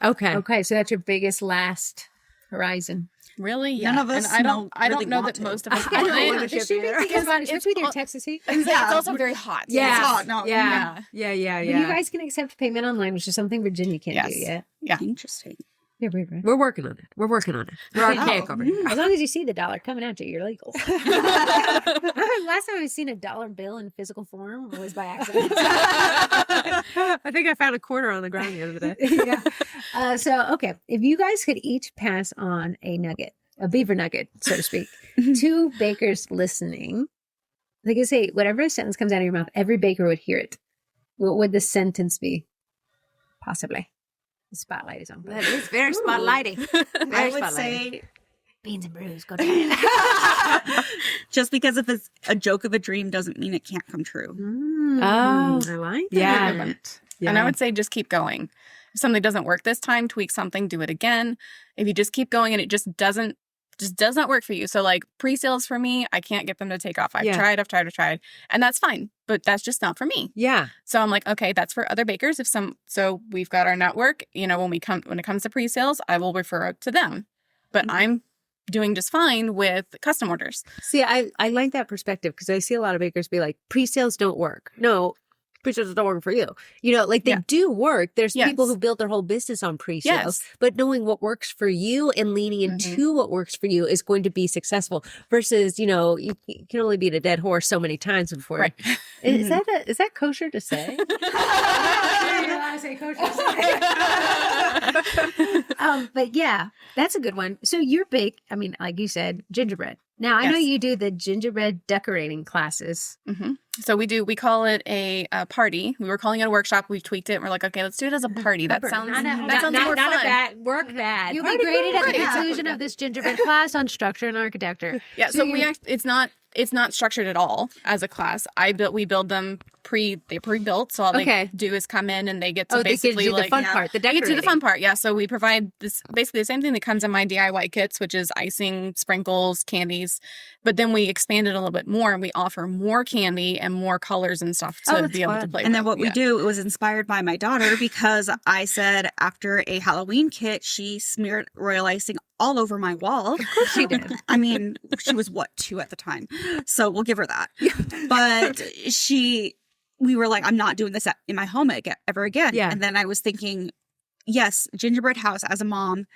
Okay. Okay, so that's your biggest last horizon. Really? Yeah. None of us And I don't really know want that to. most of us I don't want want it. to ship either. Especially with your Texas heat. It's also very hot. Yeah. It's hot. No. Yeah. Yeah. But you guys can accept payment online, which is something Virginia can't do yet. Yeah. Interesting. Yeah, weird, right? We're working on it. We're archaic over here. As long as you see the dollar coming at you, you're legal. Last time I've seen a dollar bill in physical form was by accident. I think I found a quarter on the ground the other day. yeah. Okay, if you guys could each pass on a nugget, a beaver nugget, so to speak, to bakers listening, like I say, whatever sentence comes out of your mouth, every baker would hear it. What would the sentence be? Possibly. The spotlight is on. That is very spotlighty. I would say Beans and Brews, go down. just because if it's a joke of a dream doesn't mean it can't come true. Oh. I like Yeah. that. And I would say just keep going. If something doesn't work this time, tweak something, do it again. If you just keep going and it just does not work for you. So like pre-sales for me, I can't get them to take off. I've tried. And that's fine, but that's just not for me. Yeah. So I'm like, okay, that's for other bakers. So we've got our network, when it comes to pre-sales, I will refer it to them. But I'm doing just fine with custom orders. See, I like that perspective because I see a lot of bakers be like, pre-sales don't work. No, pre-sales don't work for you. You know, like they do work. There's Yes. people who build their whole business on pre-sales, Yes. but knowing what works for you and leaning into what works for you is going to be successful versus, you know, you can only beat a dead horse so many times before. Right. Is that kosher to say? But yeah, that's a good one. So you're big. I mean, like you said, gingerbread. Now I know Yes. you do the gingerbread decorating classes. So we call it a party. We were calling it a workshop. We've tweaked it. We're like, okay, let's do it as a party. That sounds more fun. a bad work bad. You'll be graded at the conclusion of this gingerbread class on structure and architecture. Yeah. So it's not structured at all as a class. We build them they're pre-built. So all they do is come in and they get to basically do the fun part, the they get to do decorating. the fun part. Yeah. So we provide this basically the same thing that comes in my DIY kits, which is icing, sprinkles, candies. But then we expand it a little bit more and we offer more candy and more colors and stuff to be able to play And then with. what we do, it was inspired by my daughter because I said after a Halloween kit, she smeared royal icing all over my wall. Of course she did. I mean, she was 2 at the time. So we'll give her that. But we were like, I'm not doing this in my home ever again. Yeah. And then I was thinking, yes, gingerbread house as a mom,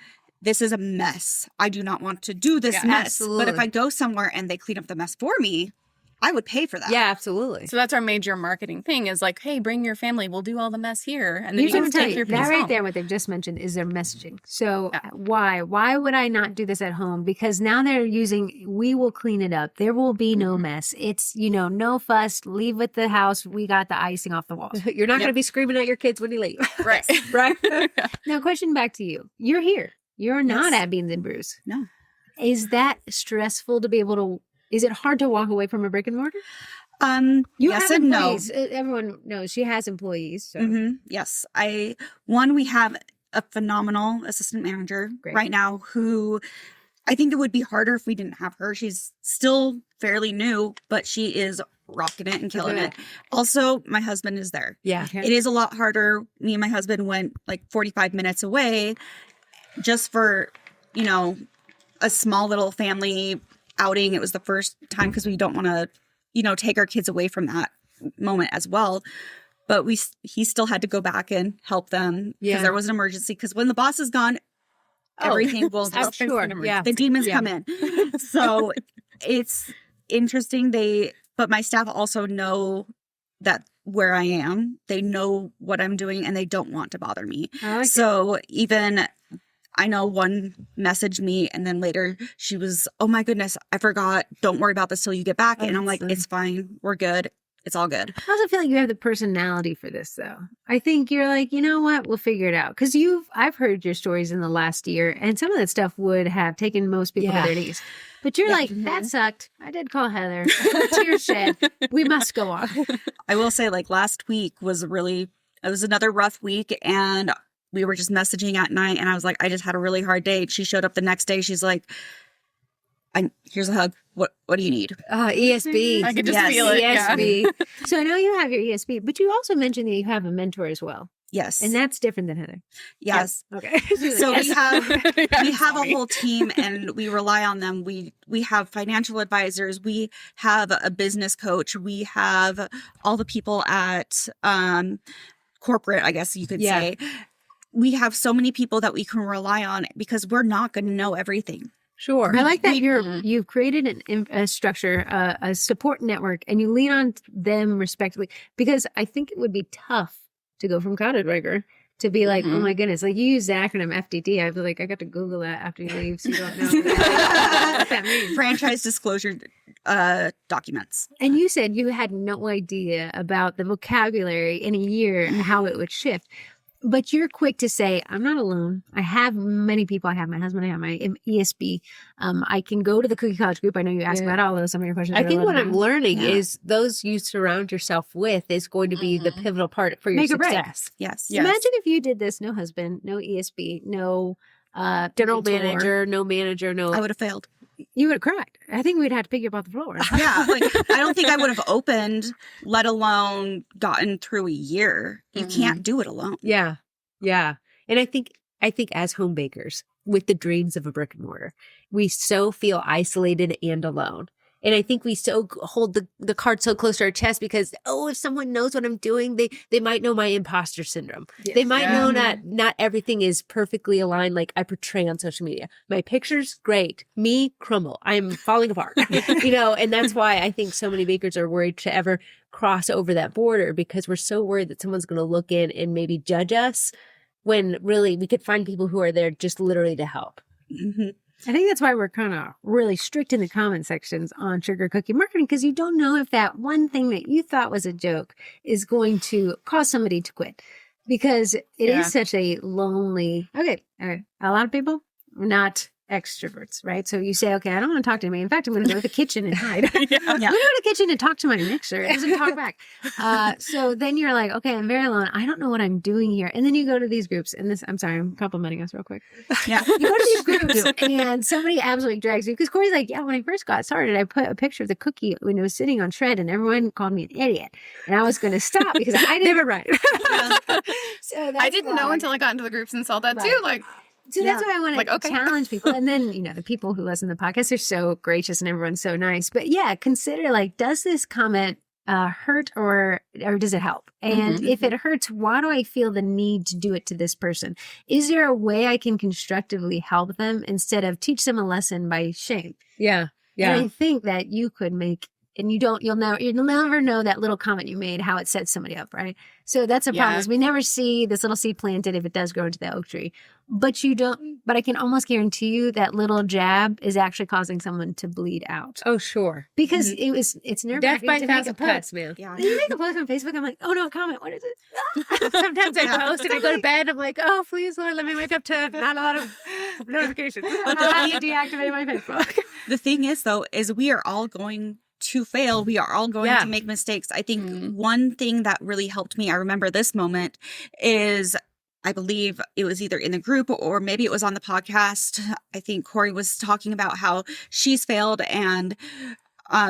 this is a mess. I do not want to do this mess. absolutely. But if I go somewhere and they clean up the mess for me, I would pay for that. Yeah, absolutely. So that's our major marketing thing is like, hey, bring your family. We'll do all the mess here. And then you Here's can what I'm take your telling you, piece that right home. there, what they've just mentioned is their messaging. So why would I not do this at home? Because now they're using, we will clean it up. There will be no mess. It's, no fuss. Leave with the house. We got the icing off the walls. You're not going to be screaming at your kids when you leave. Right. Right? Now, question back to you. You're here. You're not at Beans and Brews. No. Is that stressful to be able to, is it hard to walk away from a brick and mortar? You Yes have and no. employees. Everyone knows she has employees. So. Yes. We have a phenomenal assistant manager right now who I think it would be harder if we didn't have her. She's still fairly new, but she is rocking it and killing it. Also, my husband is there. Yeah. It is a lot harder. Me and my husband went like 45 minutes away just for, a small little family outing. It was the first time because we don't want to, take our kids away from that moment as well. But he still had to go back and help them because there was an emergency. Because when the boss is gone, everything will I'm sure. Yeah. the demons come in. So it's interesting. But my staff also know that where I am, they know what I'm doing and they don't want to bother me. So even I know one messaged me and then later she was, oh my goodness, I forgot. Don't worry about this till you get back. And I'm like, it's fine. We're good. It's all good. I also feel like you have the personality for this, though. I think you're like, you know what? We'll figure it out. Because I've heard your stories in the last year, and some of that stuff would have taken most people to their knees. But you're like, that sucked. I did call Heather. Tears shed. We must go on. I will say, last week was it was another rough week, and we were just messaging at night, and I was like, I just had a really hard day. She showed up the next day. She's like, here's a hug. What do you need? ESB. I could just feel it. ESB. Yeah. So I know you have your ESB, but you also mentioned that you have a mentor as well. Yes. And that's different than Heather. Yes. Okay. So we have a whole team and we rely on them. We have financial advisors. We have a business coach. We have all the people at corporate, I guess you could say. We have so many people that we can rely on because we're not going to know everything. Sure. I like that you've created a structure, a support network, and you lean on them respectively, because I think it would be tough to go from cottage worker to be like, oh my goodness, like you use the acronym FDD. I feel like I got to Google that after you leave, so you don't know what that means. Franchise disclosure documents. And you said you had no idea about the vocabulary in a year and how it would shift. But you're quick to say, I'm not alone. I have many people. I have my husband. I have my ESB. I can go to the Cookie College group. I know you asked about all of some of your questions. I think what I'm learning is those you surround yourself with is going to be the pivotal part for your Make or break. success. Yes. Imagine if you did this, no husband, no ESB, no General mentor. manager, no. I would have failed. You would have cried. I think we'd have to pick you up off the floor. Yeah. I don't think I would have opened, let alone gotten through a year. You can't do it alone. Yeah. Yeah. And I think as home bakers with the dreams of a brick and mortar, we so feel isolated and alone. And I think we hold the card so close to our chest because, if someone knows what I'm doing, they might know my imposter syndrome. Yes. They might know that not everything is perfectly aligned like I portray on social media. My pictures, great. Me, crumble. I'm falling apart. And that's why I think so many bakers are worried to ever cross over that border because we're so worried that someone's going to look in and maybe judge us when really we could find people who are there just literally to help. Mm-hmm. I think that's why we're kind of really strict in the comment sections on sugar cookie marketing, because you don't know if that one thing that you thought was a joke is going to cause somebody to quit, because it is such a lonely, all right, a lot of people are not extroverts, right? So you say, okay, I don't want to talk to anybody. In fact, I'm going to go to the kitchen and hide. I'm going to go to the kitchen and talk to my mixer. It doesn't talk back. So then you're like, okay, I'm very alone. I don't know what I'm doing here. And then you go to these groups, and I'm sorry, I'm complimenting us real quick. Yeah. You go to these groups and somebody absolutely drags you. Because Corey's like, when I first got started, I put a picture of the cookie when it was sitting on shred and everyone called me an idiot. And I was going to stop because I didn't right. So I didn't know until I got into the groups and saw that too. Like, so that's why I want to challenge people. And then, the people who listen to the podcast are so gracious and everyone's so nice. But consider does this comment hurt or does it help? And if it hurts, why do I feel the need to do it to this person? Is there a way I can constructively help them instead of teach them a lesson by shame? Yeah. Yeah. And I think that you could make, and you'll never know that little comment you made, how it sets somebody up, right? So that's a problem. Is we never see this little seed planted if it does grow into the oak tree. But I can almost guarantee you that little jab is actually causing someone to bleed out. Oh, sure. Because it's nerve Death by wracking to make a 1,000 cuts, post. man. Yeah. You make a post on Facebook, I'm like, oh no, comment, what is it? Sometimes I post and I go to bed. I'm like, oh, please, Lord, let me wake up to not a lot of notifications. How do you deactivate my Facebook? The thing is, though, is we are all going to fail. We are all going to make mistakes. I think one thing that really helped me, I remember this moment, is I believe it was either in the group or maybe it was on the podcast. I think Corrie was talking about how she's failed and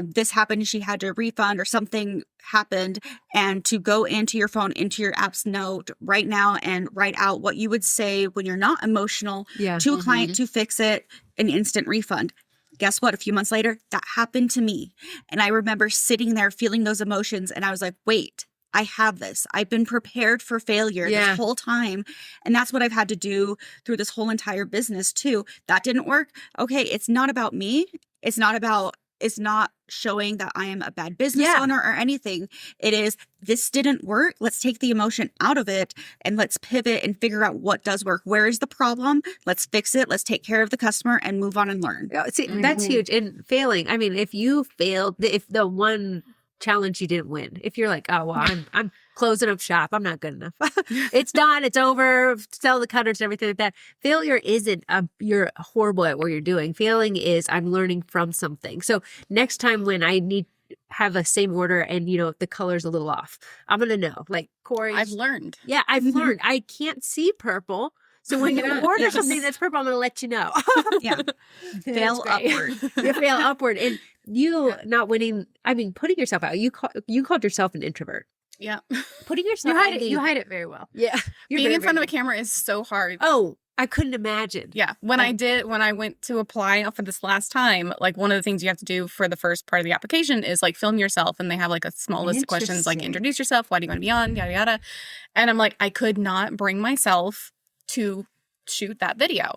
this happened. She had to refund or something happened, and to go into your phone, into your app's note right now and write out what you would say when you're not emotional to a client to fix it, an instant refund. Guess what? A few months later, that happened to me. And I remember sitting there feeling those emotions. And I was like, wait, I have this. I've been prepared for failure this whole time. And that's what I've had to do through this whole entire business too. That didn't work. Okay. It's not about me. It's not showing that I am a bad business owner or anything. It is, this didn't work. Let's take the emotion out of it and let's pivot and figure out what does work. Where is the problem? Let's fix it. Let's take care of the customer and move on and learn. See, that's huge. And failing, I mean, if you failed, if the one challenge you didn't win, if you're like, oh, well, I'm closing up shop, I'm not good enough. It's done. It's over. Sell the cutters and everything like that. Failure isn't you're horrible at what you're doing. Failing is I'm learning from something. So next time when I need have a same order and the color's a little off, I'm gonna know. Like Corrie, I've learned. Yeah, I've learned. I can't see purple. So when you order something that's purple, I'm going to let you know. Fail upward. You fail upward. And you not winning, I mean, putting yourself out. You called yourself an introvert. Yeah. Putting yourself You hide it very well. Yeah. Being in front of a camera is so hard. Oh, I couldn't imagine. Yeah. When I went to apply for this last time, like one of the things you have to do for the first part of the application is like film yourself, and they have like a small list of questions like introduce yourself, why do you want to be on, yada yada. And I'm like, I could not bring myself to shoot that video.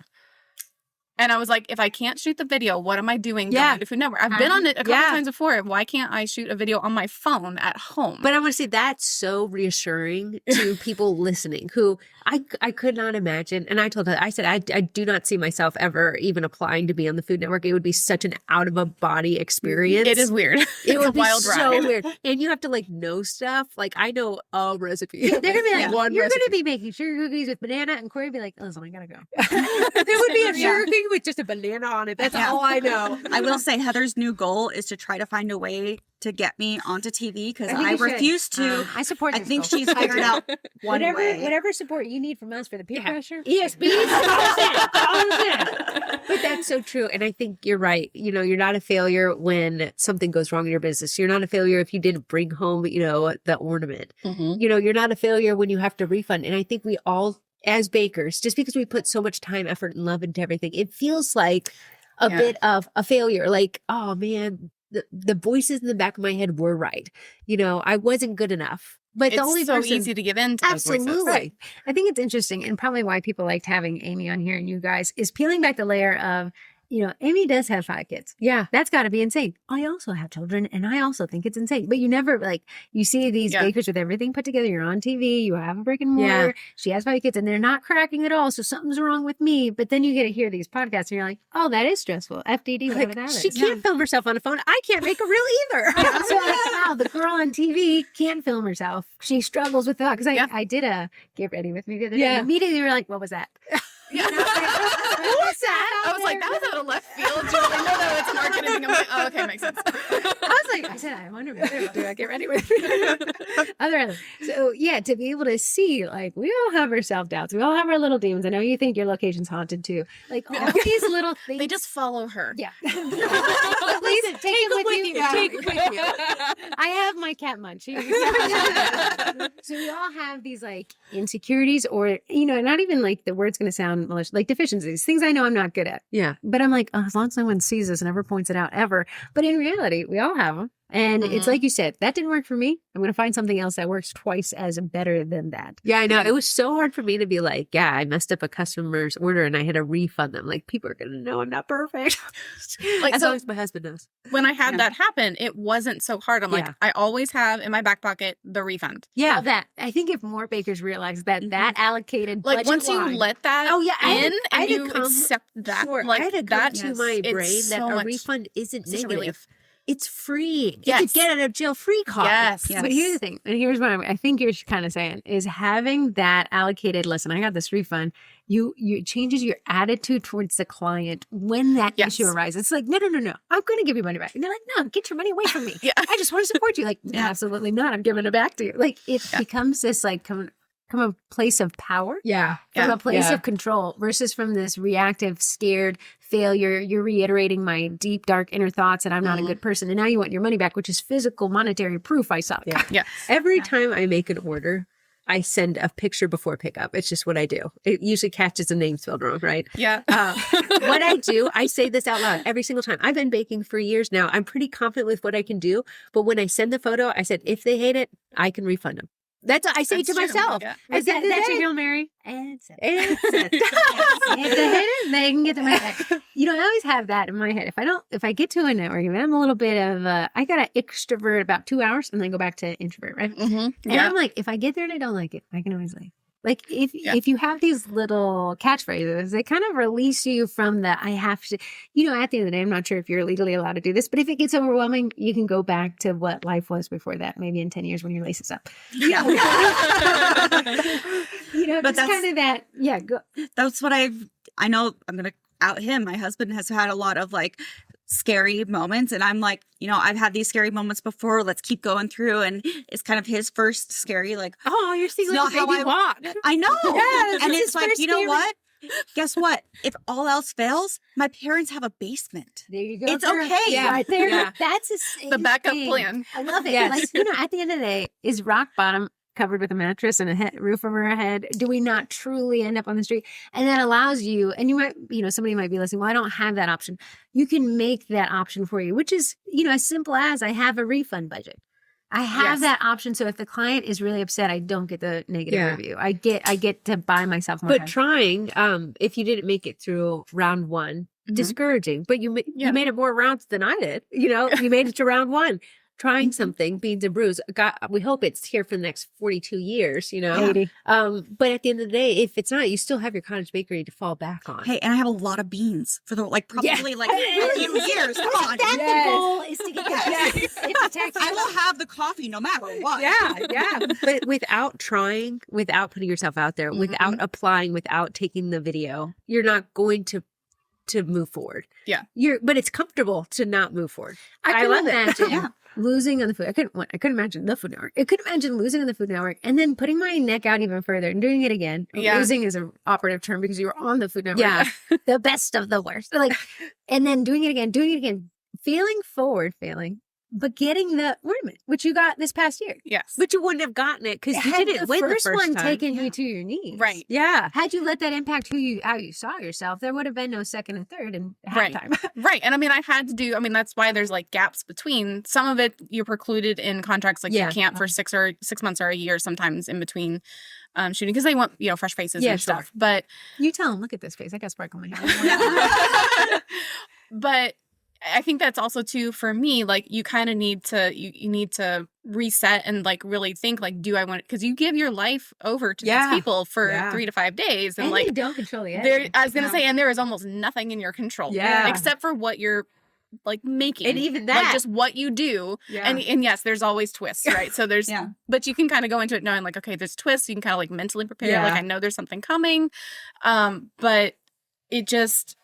And I was like, if I can't shoot the video, what am I doing going to Food Network? I've been on it a couple times before. Why can't I shoot a video on my phone at home? But I want to say that's so reassuring to people listening who I could not imagine. And I told her, I said, I do not see myself ever even applying to be on the Food Network. It would be such an out of a body experience. It is weird. It would a wild be ride. So weird. And you have to like know stuff. Like I know a recipe. They're going to be like, One you're recipe. going to be making sugar cookies with banana, and Corey would be like, listen, I got to go. There would be a sugar cookie with just a banana on it. That's all I know. I will say Heather's new goal is to try to find a way to get me onto TV because I think I you should. refuse to. I support I this think goal. she's figured out one way. Whatever support you need from us for the peer pressure. ESBs. But that's so true. And I think you're right. You're not a failure when something goes wrong in your business. You're not a failure if you didn't bring home, the ornament. You're not a failure when you have to refund. And I think we all, as bakers, just because we put so much time, effort, and love into everything, it feels like a bit of a failure. Like, oh man, the voices in the back of my head were right. You know, I wasn't good enough. But the It's only so person, easy to give in to those voices. absolutely. Right. I think it's interesting, and probably why people liked having Amy on here and you guys is peeling back the layer of, you know, Amy does have 5 kids. Yeah. That's got to be insane. I also have children, and I also think it's insane. But you never, like, you see these Yeah. bakers with everything put together. You're on TV, you have a brick and mortar. Yeah. She has 5 kids, and they're not cracking at all. So something's wrong with me. But then you get to hear these podcasts, and you're like, oh, that is stressful. FDD, whatever Like, that is. she can't film herself on a phone. I can't make a reel either. So like, wow, the girl on TV can't film herself. She struggles with that. Because Yeah. I did a Get Ready With Me the other day. Yeah. And immediately we were like, what was that? Yeah. What was that? I was like, that was out of left field. You're like, no, it's marketing. I'm like, oh, okay, makes sense. I said, I wonder if they'll do that. Get ready with me. Other. So yeah, to be able to see, like, we all have our self-doubts. We all have our little demons. I know you think your location's haunted too. Like all these little things. They just follow her. Yeah. Please take it with you. Yeah. Take it with you. I have my cat munchies. So we all have these like insecurities or, you know, not even like the word's going to sound malicious, like deficiencies, things I know I'm not good at. Yeah. But I'm like, oh, as long as someone sees this and never points it out ever. But in reality, we all have them. And it's like you said, that didn't work for me. I'm going to find something else that works twice as better than that. Yeah, I know. It was so hard for me to be like, yeah, I messed up a customer's order and I had to refund them. Like, people are going to know I'm not perfect. Like, as so long as my husband knows. when I had that happen, it wasn't so hard. I'm like, Yeah. I always have in my back pocket the refund. Yeah. Well, that I think if more bakers realize that that allocated Like budget once you line- let that Oh, yeah, I had in to- I had and to you come- accept that, Sure. like I had to come that, to my it's brain that so a much- refund isn't such a negative. relief. It's free. Yes. It's a get out of jail free card. Yes. But here's the thing, and here's what I think you're kind of saying is having that allocated. Listen, I got this refund. You it changes your attitude towards the client when that Yes. issue arises. It's like no. I'm going to give you money back. And they're like, no, get your money away from me. Yeah. I just want to support you. Like, absolutely not. I'm giving it back to you. Like it becomes this like come a place of power. Yeah. From Yeah. a place Yeah. of control versus from this reactive, scared failure. You're reiterating my deep, dark inner thoughts that I'm not a good person. And now you want your money back, which is physical, monetary proof I saw. Yeah. Yes. Every time I make an order, I send a picture before pickup. It's just what I do. It usually catches a name spelled wrong, right? Yeah. What I do, I say this out loud every single time. I've been baking for years now. I'm pretty confident with what I can do. But when I send the photo, I said, if they hate it, I can refund them. That's what I say That's to true. myself. Yeah. I said, That's your Hail Mary. And it's It's if they hate it, they can get the money back. You know, I always have that in my head. If I get to a network, if I'm a little bit of, I got to extrovert about 2 hours and then go back to introvert, right? Mm-hmm. And Yeah. I'm like, if I get there and I don't like it, I can always leave. Like if you have these little catchphrases, they kind of release you from the I have to. You know, at the end of the day, I'm not sure if you're legally allowed to do this, but if it gets overwhelming, you can go back to what life was before that. Maybe in 10 years when your lace is up. Yeah. You know, But just kind of that. Yeah. Go, That's what I know I'm going to out him. My husband has had a lot of like scary moments. And I'm like, you know, I've had these scary moments before. Let's keep going through. And it's kind of his first scary, like, oh, you're seeing not little how baby walk. I know. Yes, And it's it's his like, first you know scary- what? Guess what? If all else fails, my parents have a basement. there you go. It's girl. okay. Yeah. Right there. Yeah. That's The backup plan. I love it. Yes. Like, you know, at the end of the day, is rock bottom covered with a mattress and a roof over our head? Do we not truly end up on the street? And that allows you, and you might, you know, somebody might be listening, well, I don't have that option. You can make that option for you, which is, you know, as simple as I have a refund budget. I have Yes. that option. So if the client is really upset, I don't get the negative Yeah. review. I get to buy myself more But time. trying, if you didn't make it through round one, discouraging. But you you made it more rounds than I did. You know, you made it to round one. Trying something, Beans and Brews. We hope it's here for the next 42 years, you know. 80. But at the end of the day, if it's not, you still have your cottage bakery to fall back on. Hey, and I have a lot of beans for the like probably like a few years. Come on. That's Yes. the goal is to get that. It's a tax. I will have the coffee no matter what. Yeah. But without trying, without putting yourself out there, without applying, without taking the video, you're not going to move forward. Yeah. But it's comfortable to not move forward. I love couldn't it. imagine losing on the food. I couldn't imagine the Food Network. I couldn't imagine losing on the Food Network and then putting my neck out even further and doing it again. Yeah. Losing is an operative term because you were on the Food Network. Yeah. The best of the worst. Like, and then doing it again, feeling forward, failing. but getting the ornament, which you got this past year. Yes. But you wouldn't have gotten it because you Had didn't win the first one time. taken you to your knees. Right. Yeah. Had you let that impact how you saw yourself, there would have been no second and third and Right. halftime. Right. And I mean, I had to do, I mean, that's why there's like gaps between. Some of it you're precluded in contracts. Like Yeah. you can't for 6 months or a year sometimes in between shooting because they want, fresh faces Yeah, and sure. stuff. But, You tell him, look at this face. I got sparkle in my hair. but I think that's also too, for me, like you kind of need to, you need to reset and like really think like, do I want, because you give your life over to Yeah. these people for Yeah. 3 to 5 days. And And like, you don't control the there, edge. I was going to say, and there is almost nothing in your control. Yeah. Except for what you're like making. And even Like that. just what you do. Yeah. And yes, there's always twists, right? So there's, Yeah. but you can kind of go into it knowing like, okay, there's twists. You can kind of like mentally prepare. Yeah. Like I know there's something coming. But it just,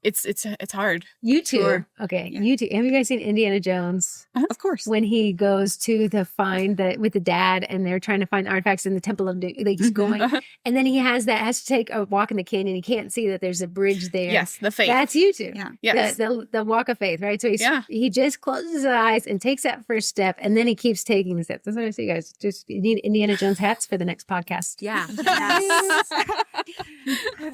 it's hard. You two. Sure. Okay. Yeah. You two. Have you guys seen Indiana Jones? Of course. When he goes to find with the dad and they're trying to find artifacts in the Temple of Doom, like he's going, and then he has to take a walk in the canyon. He can't see that there's a bridge there. Yes, the faith. That's you two. Yeah. Yes. The walk of faith, right? So he just closes his eyes and takes that first step, and then he keeps taking the steps. That's what I say, guys. Just you need Indiana Jones hats for the next podcast. Yeah. Yes.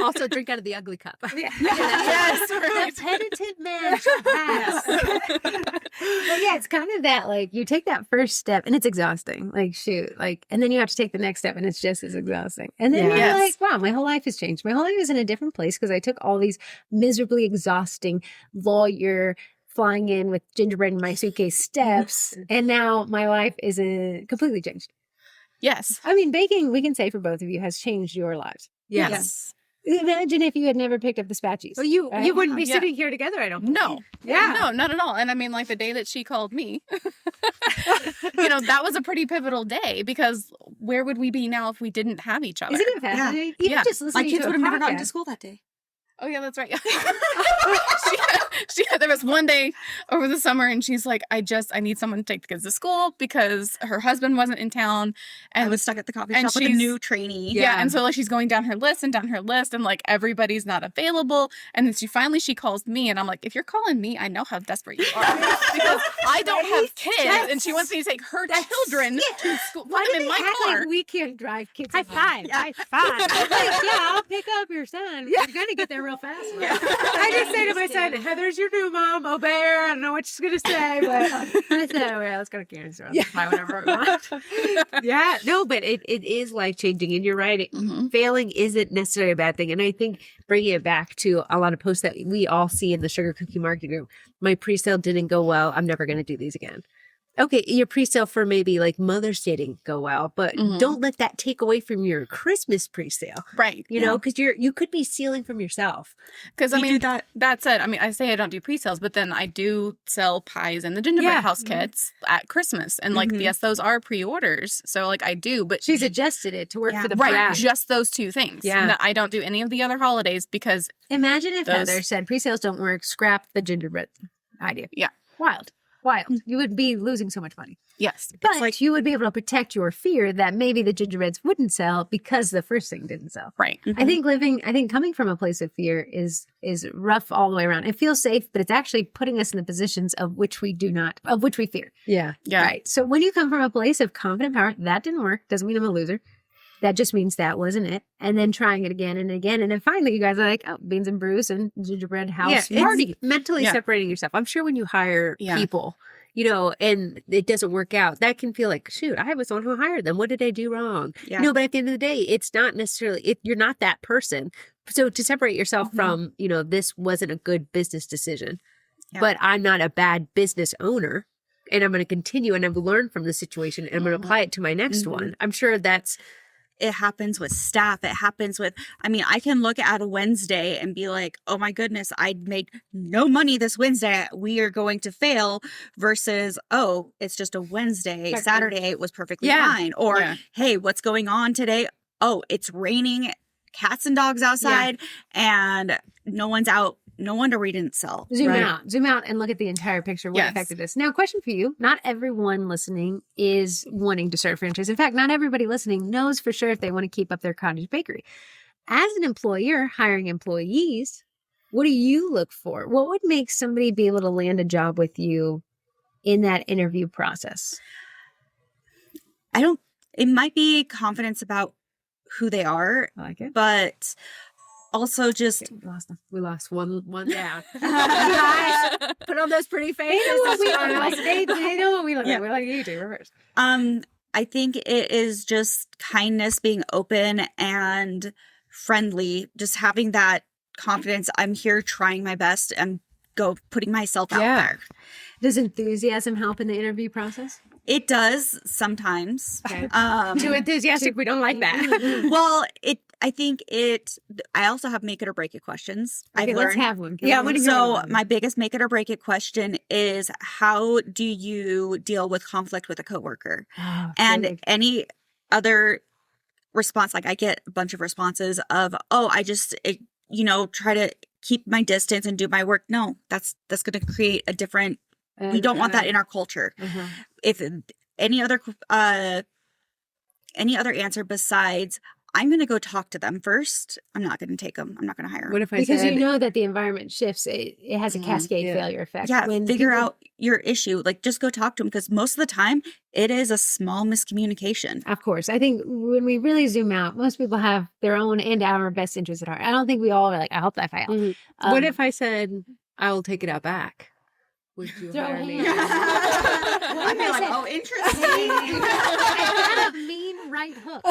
Also, drink out of the ugly cup. Yes, right. The penitent man shall pass. But yeah, it's kind of that, like, you take that first step and it's exhausting. Like, shoot. Like, and then you have to take the next step and it's just as exhausting. And then Yes. you're like, wow, my whole life has changed. My whole life is in a different place because I took all these miserably exhausting lawyer flying in with gingerbread in my suitcase steps. And now my life is completely changed. Yes. I mean, baking, we can say for both of you, has changed your lives. Yes. Yes. Imagine if you had never picked up the spatchies. Well, you Right? wouldn't be Yeah. sitting here together, I don't No. Yeah. No, not at all. And I mean, like the day that she called me, that was a pretty pivotal day because where would we be now if we didn't have each other? Isn't it fascinating? Even Yeah. just My listening kids to a would have never gotten podcast. to school that day. Oh yeah, that's right. There was one day over the summer and she's like, I need someone to take the kids to school because her husband wasn't in town. I And was stuck at the coffee and shop with a she's- new trainee. yeah. And so like she's going down her list and like everybody's not available. And then she calls me and I'm like, if you're calling me, I know how desperate you are because I don't have kids and she wants me to take her children to school. Why Put do them in they my act car. like we can't drive kids? High five. High five. Like, yeah, I'll pick up your son. You're gonna get there real fast. I just say to my son, Heather's your new mom. Obey her. I don't know what she's gonna say, but I said, well, let's go to Karen's store. Yeah. Buy whatever we want. Yeah. No, but it is life changing. And you're right. Failing isn't necessarily a bad thing. And I think bringing it back to a lot of posts that we all see in the sugar cookie marketing group, my pre-sale didn't go well. I'm never going to do these again. Okay, your pre-sale for maybe like Mother's Day didn't go well, but don't let that take away from your Christmas pre-sale. Right. You know, because you could be stealing from yourself. Because I We mean, do that. that's it. I mean, I say I don't do pre-sales, but then I do sell pies and the gingerbread Yeah. house kits at Christmas. And like, yes, those are pre-orders. So like I do, but She's adjusted it to work Yeah. for the right, brand. just those two things. Yeah. No, I don't do any of the other holidays because Imagine if Those- Heather said pre-sales don't work, scrap the gingerbread idea. Yeah. Wild. You would be losing so much money. yes, But you would be able to protect your fear that maybe the gingerbreads wouldn't sell because the first thing didn't sell. right. I think coming from a place of fear is rough all the way around. It feels safe, but it's actually putting us in the positions of which we fear. Yeah. Yeah. Right. So when you come from a place of confident power, that didn't work. Doesn't mean I'm a loser. That just means that wasn't it. And then trying it again and again. And then finally you guys are like, oh, Beans and Brews and gingerbread house Yeah, party. it's mentally Yeah. separating yourself. I'm sure when you hire Yeah. people, and it doesn't work out, that can feel like, shoot, I was the one who hired them. What did I do wrong? Yeah. But at the end of the day, it's not necessarily, you're not that person. So to separate yourself from, this wasn't a good business decision, Yeah. but I'm not a bad business owner. And I'm going to continue and I've learned from the situation and I'm going to apply it to my next one. I'm sure It happens with staff. It happens with, I can look at a Wednesday and be like, oh my goodness, I made no money this Wednesday. We are going to fail versus, oh, it's just a Wednesday. Saturday it was perfectly fine. Or, Yeah. hey, what's going on today? Oh, it's raining, cats and dogs outside and no one's out. No wonder we didn't sell. Zoom right? out and look at the entire picture. What Yes. affected this? Now, question for you. Not everyone listening is wanting to start a franchise. In fact, not everybody listening knows for sure if they want to keep up their cottage bakery. As an employer hiring employees, what do you look for? What would make somebody be able to land a job with you in that interview process? It might be confidence about who they are, I like it. but also just We lost one down. Guys, Put on those pretty faces. they know what we That's look fine. like. They know what we look Yeah. like. We're like you do. Reverse. I think it is just kindness, being open and friendly, just having that confidence. I'm here trying my best and putting myself out there. Does enthusiasm help in the interview process? It does sometimes. Okay. Too enthusiastic. We don't like that. Well, I also have make it or break it questions. Okay, I've let's learned. have one. Yeah, I wanna hear So one. my biggest make it or break it question is, how do you deal with conflict with a coworker? And any other response, like I get a bunch of responses of, try to keep my distance and do my work. No, that's going to create a different, we don't want that in our culture. If any other answer besides, I'm going to go talk to them first, I'm not going to take them. I'm not going to hire them. What if I because said, you know that the environment shifts, it has a cascade Yeah. failure effect. Yeah, When figure people- out your issue. Like, just go talk to them, because most of the time it is a small miscommunication. Of course, I think when we really zoom out, most people have their own and our best interests at heart. I don't think we all are like, I hope that I fail. Mhm. What if I said, I will take it out back? Would you Throw hire me? hands. I'd be like, oh, interesting. I got a mean right hook.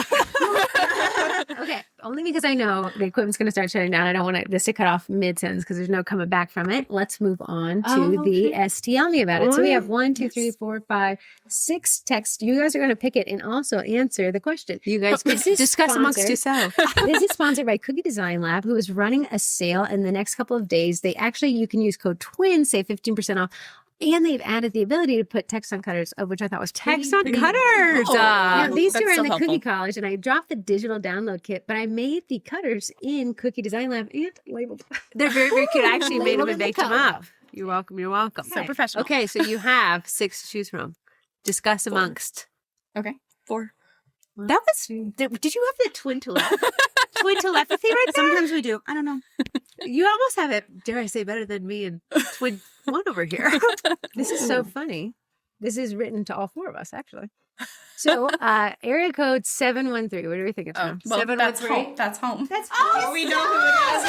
Okay, only because I know the equipment's going to start shutting down. I don't want this to cut off mid-sentence because there's no coming back from it. Let's move on to the STL me about it. So we have 1, 2, 3, 4, 5, 6 texts. You guys are going to pick it and also answer the question. You guys This is discuss amongst sponsored- yourself. This is sponsored by Cookie Design Lab, who is running a sale in the next couple of days. You can use code TWIN, save 15% off. And they've added the ability to put text on cutters, which I thought was Text pretty on cutters. cool. Now, Yeah, these two that's are in so the helpful. Cookie College, and I dropped the digital download kit, but I made the cutters in Cookie Design Lab and labeled. They're very, very cute. I actually made them Labeled and in the baked them color. up. You're welcome. You're welcome. So professional. Okay, so you have 6 to choose from. Discuss amongst. Okay. 4. That was. Did you have the twin telepathy right there? Sometimes we do. I don't know. You almost have it, dare I say, better than me and twin one over here. This is so funny. This is written to all 4 of us, actually. So, area code 713. What do we think it's Oh, from? well, 713? That's home. That's We know who it is.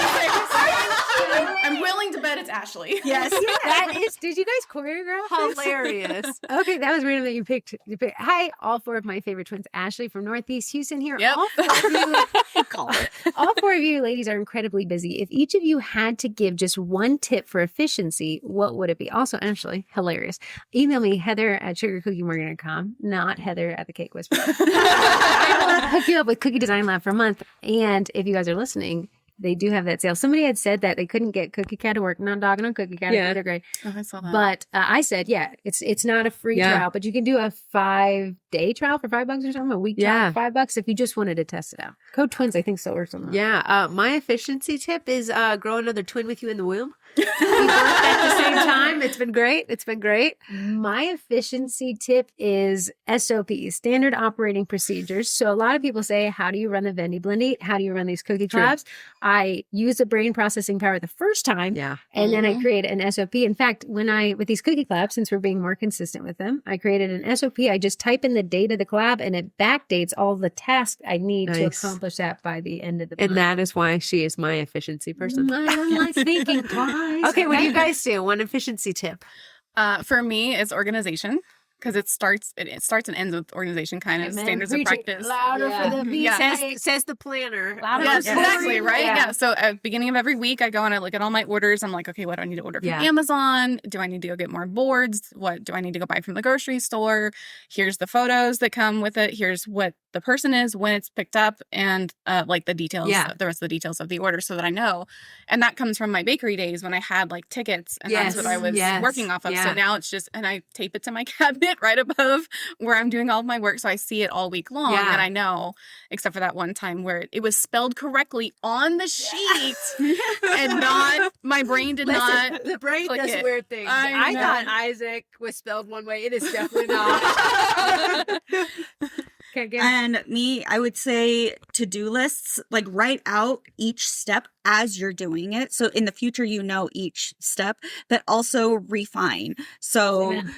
I'm willing to bet it's Ashley. Yes. that is. Did you guys choreograph this? Hilarious. Okay, that was random that you picked. Hi, all 4 of my favorite twins, Ashley from Northeast Houston here. Yep. All 4 of you, all 4 of you ladies are incredibly busy. If each of you had to give just one tip for efficiency, what would it be? Also, Ashley, hilarious. Email me, heather@sugarcookiemorgan.com, not Heather at the Cake Whisperer. I will hook you up with Cookie Design Lab for a month. And if you guys are listening, they do have that sale. Somebody had said that they couldn't get Cookie Cat to work. Not dogging on Cookie Cat. Yeah. They're great. Oh, I saw that. But I said, yeah, it's not a free Yeah. trial, but you can do a 5-day trial for $5 or something, a week Yeah. trial for $5 if you just wanted to test it out. Code TWINS, I think so, or something. Yeah. My efficiency tip is grow another twin with you in the womb. We birthed at the same time. It's been great. It's been great. My efficiency tip is SOPs, standard operating procedures. So a lot of people say, how do you run the Vendy Blendy? How do you run these cookie True. collabs? I use the brain processing power the first time. Yeah. And then I create an SOP. In fact, with these cookie collabs, since we're being more consistent with them, I created an SOP. I just type in the date of the collab and it backdates all the tasks I need to Nice. accomplish that by the end of the And month. that is why she is my efficiency person. I don't like thinking twice. Okay, what do you guys do? One efficiency tip. For me, it's organization, because it starts and ends with organization, kind of Amen. standards of Preach it practice. louder Yeah. for the Yeah. Says the planner. Louder Yes, for the exactly, story. right? Yeah. Yeah. So at the beginning of every week, I go and I look at all my orders. I'm like, okay, what do I need to order from Yeah. Amazon? Do I need to go get more boards? What do I need to go buy from the grocery store? Here's the photos that come with it. Here's what the person is, when it's picked up, and like the details, Yeah. the rest of the details of the order, so that I know. And that comes from my bakery days when I had like tickets, and that's what I was Yes. working off of. Yeah. So now it's just, and I tape it to my cabinet right above where I'm doing all of my work, so I see it all week long, Yeah. and I know, except for that one time where it was spelled correctly on the sheet, and not, my brain did not. The brain click does it. weird things. I I know. thought Isaac was spelled one way. It is definitely not. Okay, good. And me, I would say to-do lists, like write out each step as you're doing it. So in the future, you know each step, but also refine. So Amen.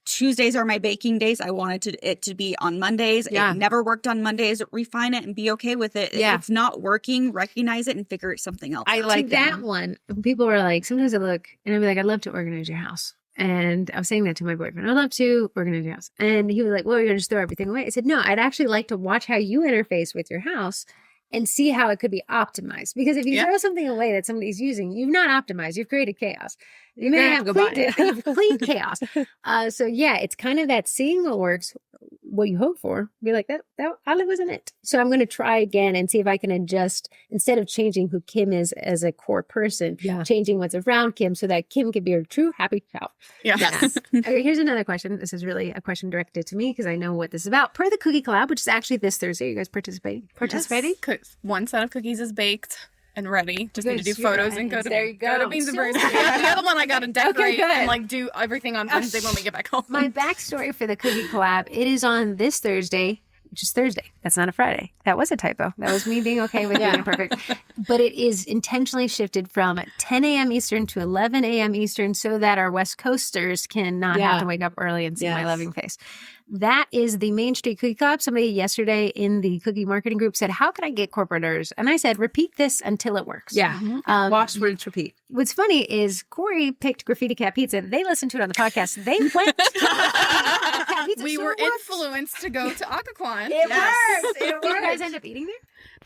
Tuesdays are my baking days. I wanted it to be on Mondays. Yeah. It never worked on Mondays. Refine it and be okay with it. Yeah. If it's not working, recognize it and figure something else I out. like that one. People were like, sometimes I look and I'd be like, I'd love to organize your house. And I was saying that to my boyfriend. I'd love to organize your house. And he was like, well, you're going to just throw everything away. I said, no, I'd actually like to watch how you interface with your house and see how it could be optimized. Because if you throw something away that somebody's using, you've not optimized. You've created chaos. You may have complete chaos. So yeah, it's kind of that seeing what works, what you hope for. Be like, that oddly wasn't it. So I'm going to try again and see if I can adjust, instead of changing who Kim is as a core person, changing what's around Kim so that Kim can be her true happy self. Yeah. Yes. Okay, here's another question. This is really a question directed to me because I know what this is about. Per the cookie collab, which is actually this Thursday, you guys participating? One set of cookies is baked and ready. Just need to do Good, you're photos right. and go There you to go. Beans and So- Brews. The other one I got to decorate good. and like do everything on Wednesday when we get back home. My backstory for the cookie collab, it is on this Thursday, which is Thursday. That's not a Friday. That was a typo. That was me being okay with being imperfect. But it is intentionally shifted from 10 a.m. Eastern to 11 a.m. Eastern so that our West Coasters can not have to wake up early and see my loving face. That is the Main Street Cookie Club. Somebody yesterday in the cookie marketing group said, how can I get corporate orders? And I said, repeat this until it works. Yeah. Wash, rinse, repeat. What's funny is Corrie picked Graffiti Cat Pizza. They listened to it on the podcast. They went to Cat Pizza. We So were it works. influenced to go to Occoquan. It works. Did you guys end up eating there?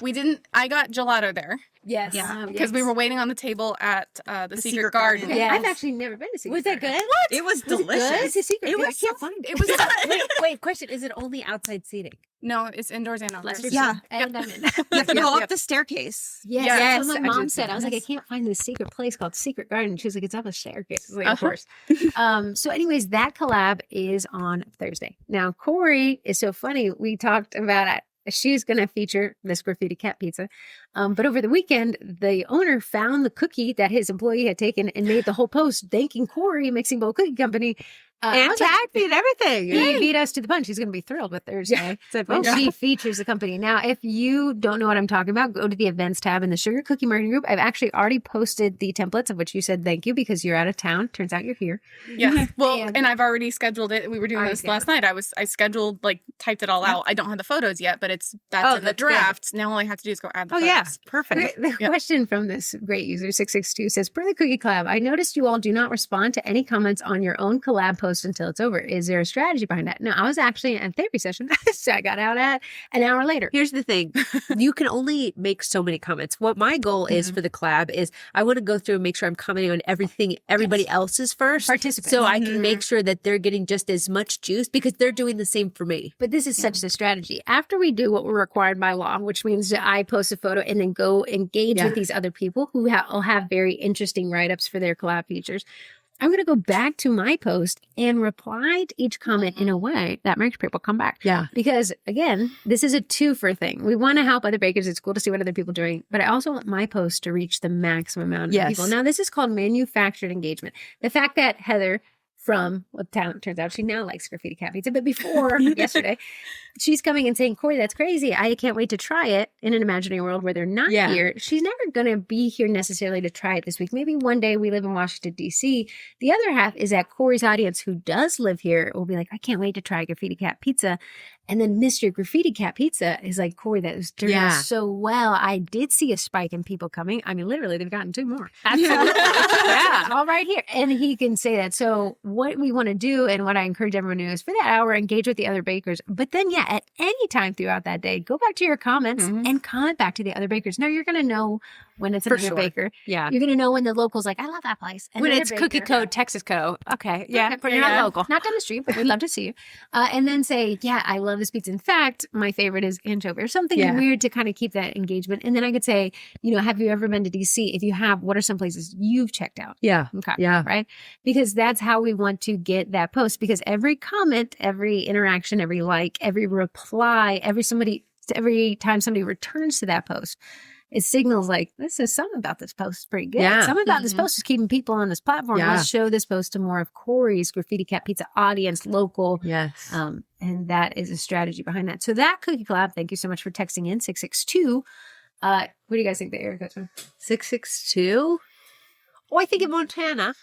We didn't. I got gelato there Yes. because we were waiting on the table at the Secret Secret Garden. Garden. Okay, Yes. I've actually never been to Secret Was that Garden. good? It was Was it good? delicious. It's a secret. It I was can't find it. It was Wait, question. Is it only outside seating? no, it's indoors and Let's outdoors. just Yeah. and I'm in. You have to go up the staircase. Yes, Yes, that's what I my mom did said. see I was like, I this. can't find this secret place called Secret Garden. She was like, it's up a staircase. I was like, Uh-huh. of course. So anyways, that collab is on Thursday. Now, Corrie is so funny. We talked about it. She's going to feature this Graffiti Cat Pizza. But over the weekend, the owner found the cookie that his employee had taken and made the whole post thanking Corrie, Mixing Bowl Cookie Company. I And was like, tagged me and everything. he beat us to the punch. He's going to be thrilled with Thursday when she features the company. Now, if you don't know what I'm talking about, go to the events tab in the Sugar Cookie Marketing Group. I've actually already posted the templates of which you said thank you because you're out of town. Turns out you're here. Yes. Well, And- and I've already scheduled it. We were doing Already this last night. I scheduled, like, typed it all out. I don't have the photos yet, but that's in the that's good. draft. Now all I have to do is go add the Oh, photos. yeah. Perfect. The question from this great user 662 says, per the Cookie Collab, I noticed you all do not respond to any comments on your own collab post until it's over. Is there a strategy behind that? No, I was actually in a therapy session, so I got out at an hour later. Here's the thing. You can only make so many comments. What my goal is for the collab is I want to go through and make sure I'm commenting on everything everybody else's first. Participants. So I can make sure that they're getting just as much juice because they're doing the same for me. But this is such the strategy. After we do what we're required by law, which means that I post a photo and then go engage with these other people who will have very interesting write-ups for their collab features, I'm going to go back to my post and reply to each comment in a way that makes people come back. Yeah. Because again, this is a two-for thing. We want to help other bakers. It's cool to see what other people are doing, but I also want my post to reach the maximum amount of people. Now, this is called manufactured engagement. The fact that Heather from what town turns out she now likes Graffiti Cat Pizza, but before yesterday, she's coming and saying, Corrie, that's crazy. I can't wait to try it in an imaginary world where they're not here. She's never going to be here necessarily to try it this week. Maybe one day we live in Washington, D.C. The other half is that Corrie's audience who does live here will be like, I can't wait to try Graffiti Cat Pizza. And then Mr. Graffiti Cat Pizza is like, Corrie, that was turned out so well. I did see a spike in people coming. I mean, literally, they've gotten 2 more. Absolutely. Yeah, all right here. And he can say that. So what we want to do and what I encourage everyone to do is for that hour, engage with the other bakers. But then, at any time throughout that day, go back to your comments and comment back to the other bakers. Now, you're going to know when it's another baker. Yeah. You're going to know when the local's like, I love that place. And When the it's other Cookie baker- Code, Texas Code. Okay. Yeah. Okay, But you're not local. Not down the street, but we'd love to see you. And then say, I love this pizza. In fact, my favorite is anchovy or something weird to kind of keep that engagement. And then I could say, have you ever been to DC? If you have, what are some places you've checked out? Yeah. Okay. Yeah. Right. Because that's how we want to get that post. Because every comment, every interaction, every like, every reply, every time somebody returns to that post, it signals like, this is something about this post is pretty good. Yeah. Something about this post is keeping people on this platform. Yeah. Let's show this post to more of Corrie's Graffiti Cat Pizza audience, local. Yes. And that is a strategy behind that. So that Cookie Collab, thank you so much for texting in 662. What do you guys think the area goes from? 662. Oh, I think in Montana.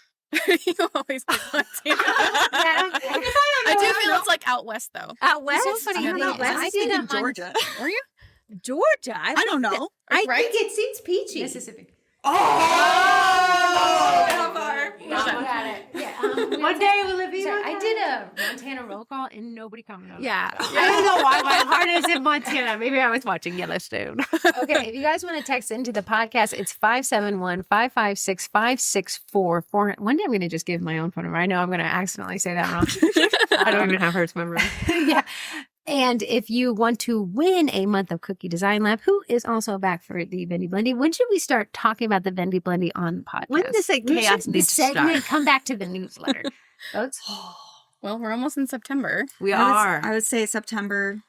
You always pick Montana. I I do feel it's like out west though. Out west. It's so funny. I don't know. I did in a Georgia. Were you? Georgia. I don't know. I Right? think it seems peachy. Mississippi. Got it. Yeah. One day will it be? Sorry, one I day? did a Montana roll call and nobody commented on it. Yeah. I don't know why my heart is in Montana. Maybe I was watching Yellowstone. Okay, if you guys want to text into the podcast, it's 571-556-5644. One day I'm going to just give my own phone number. I know I'm going to accidentally say that wrong. I don't even have hers memorized. Yeah. And if you want to win a month of Cookie Design Lab, who is also back for the Vendy Blendy, when should we start talking about the Vendy Blendy on the podcast? When does the When chaos should the need to start? segment come back to the newsletter? Folks? Well, we're almost in September. We I are. would say September,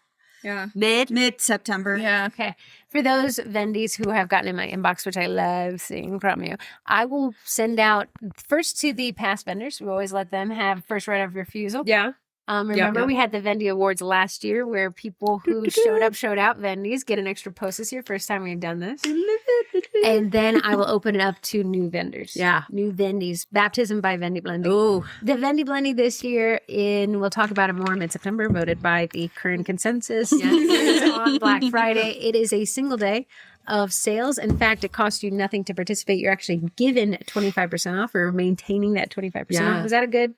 Yeah. mid-September. Yeah. Okay. For those Vendies who have gotten in my inbox, which I love seeing from you, I will send out first to the past vendors. We always let them have first right of refusal. Yeah. Remember, yeah. we had the Vendy Awards last year where people who showed out Vendies get an extra post this year. First time we've done this. And then I will open it up to new vendors. Yeah. New Vendies. Baptism by Vendy Blendy. Oh, The Vendy Blendy this year we'll talk about it more mid-September, voted by the current consensus. Is on Black Friday. It is a single day of sales. In fact, it costs you nothing to participate. You're actually given 25% off or maintaining that 25% Yeah. off. Was that a good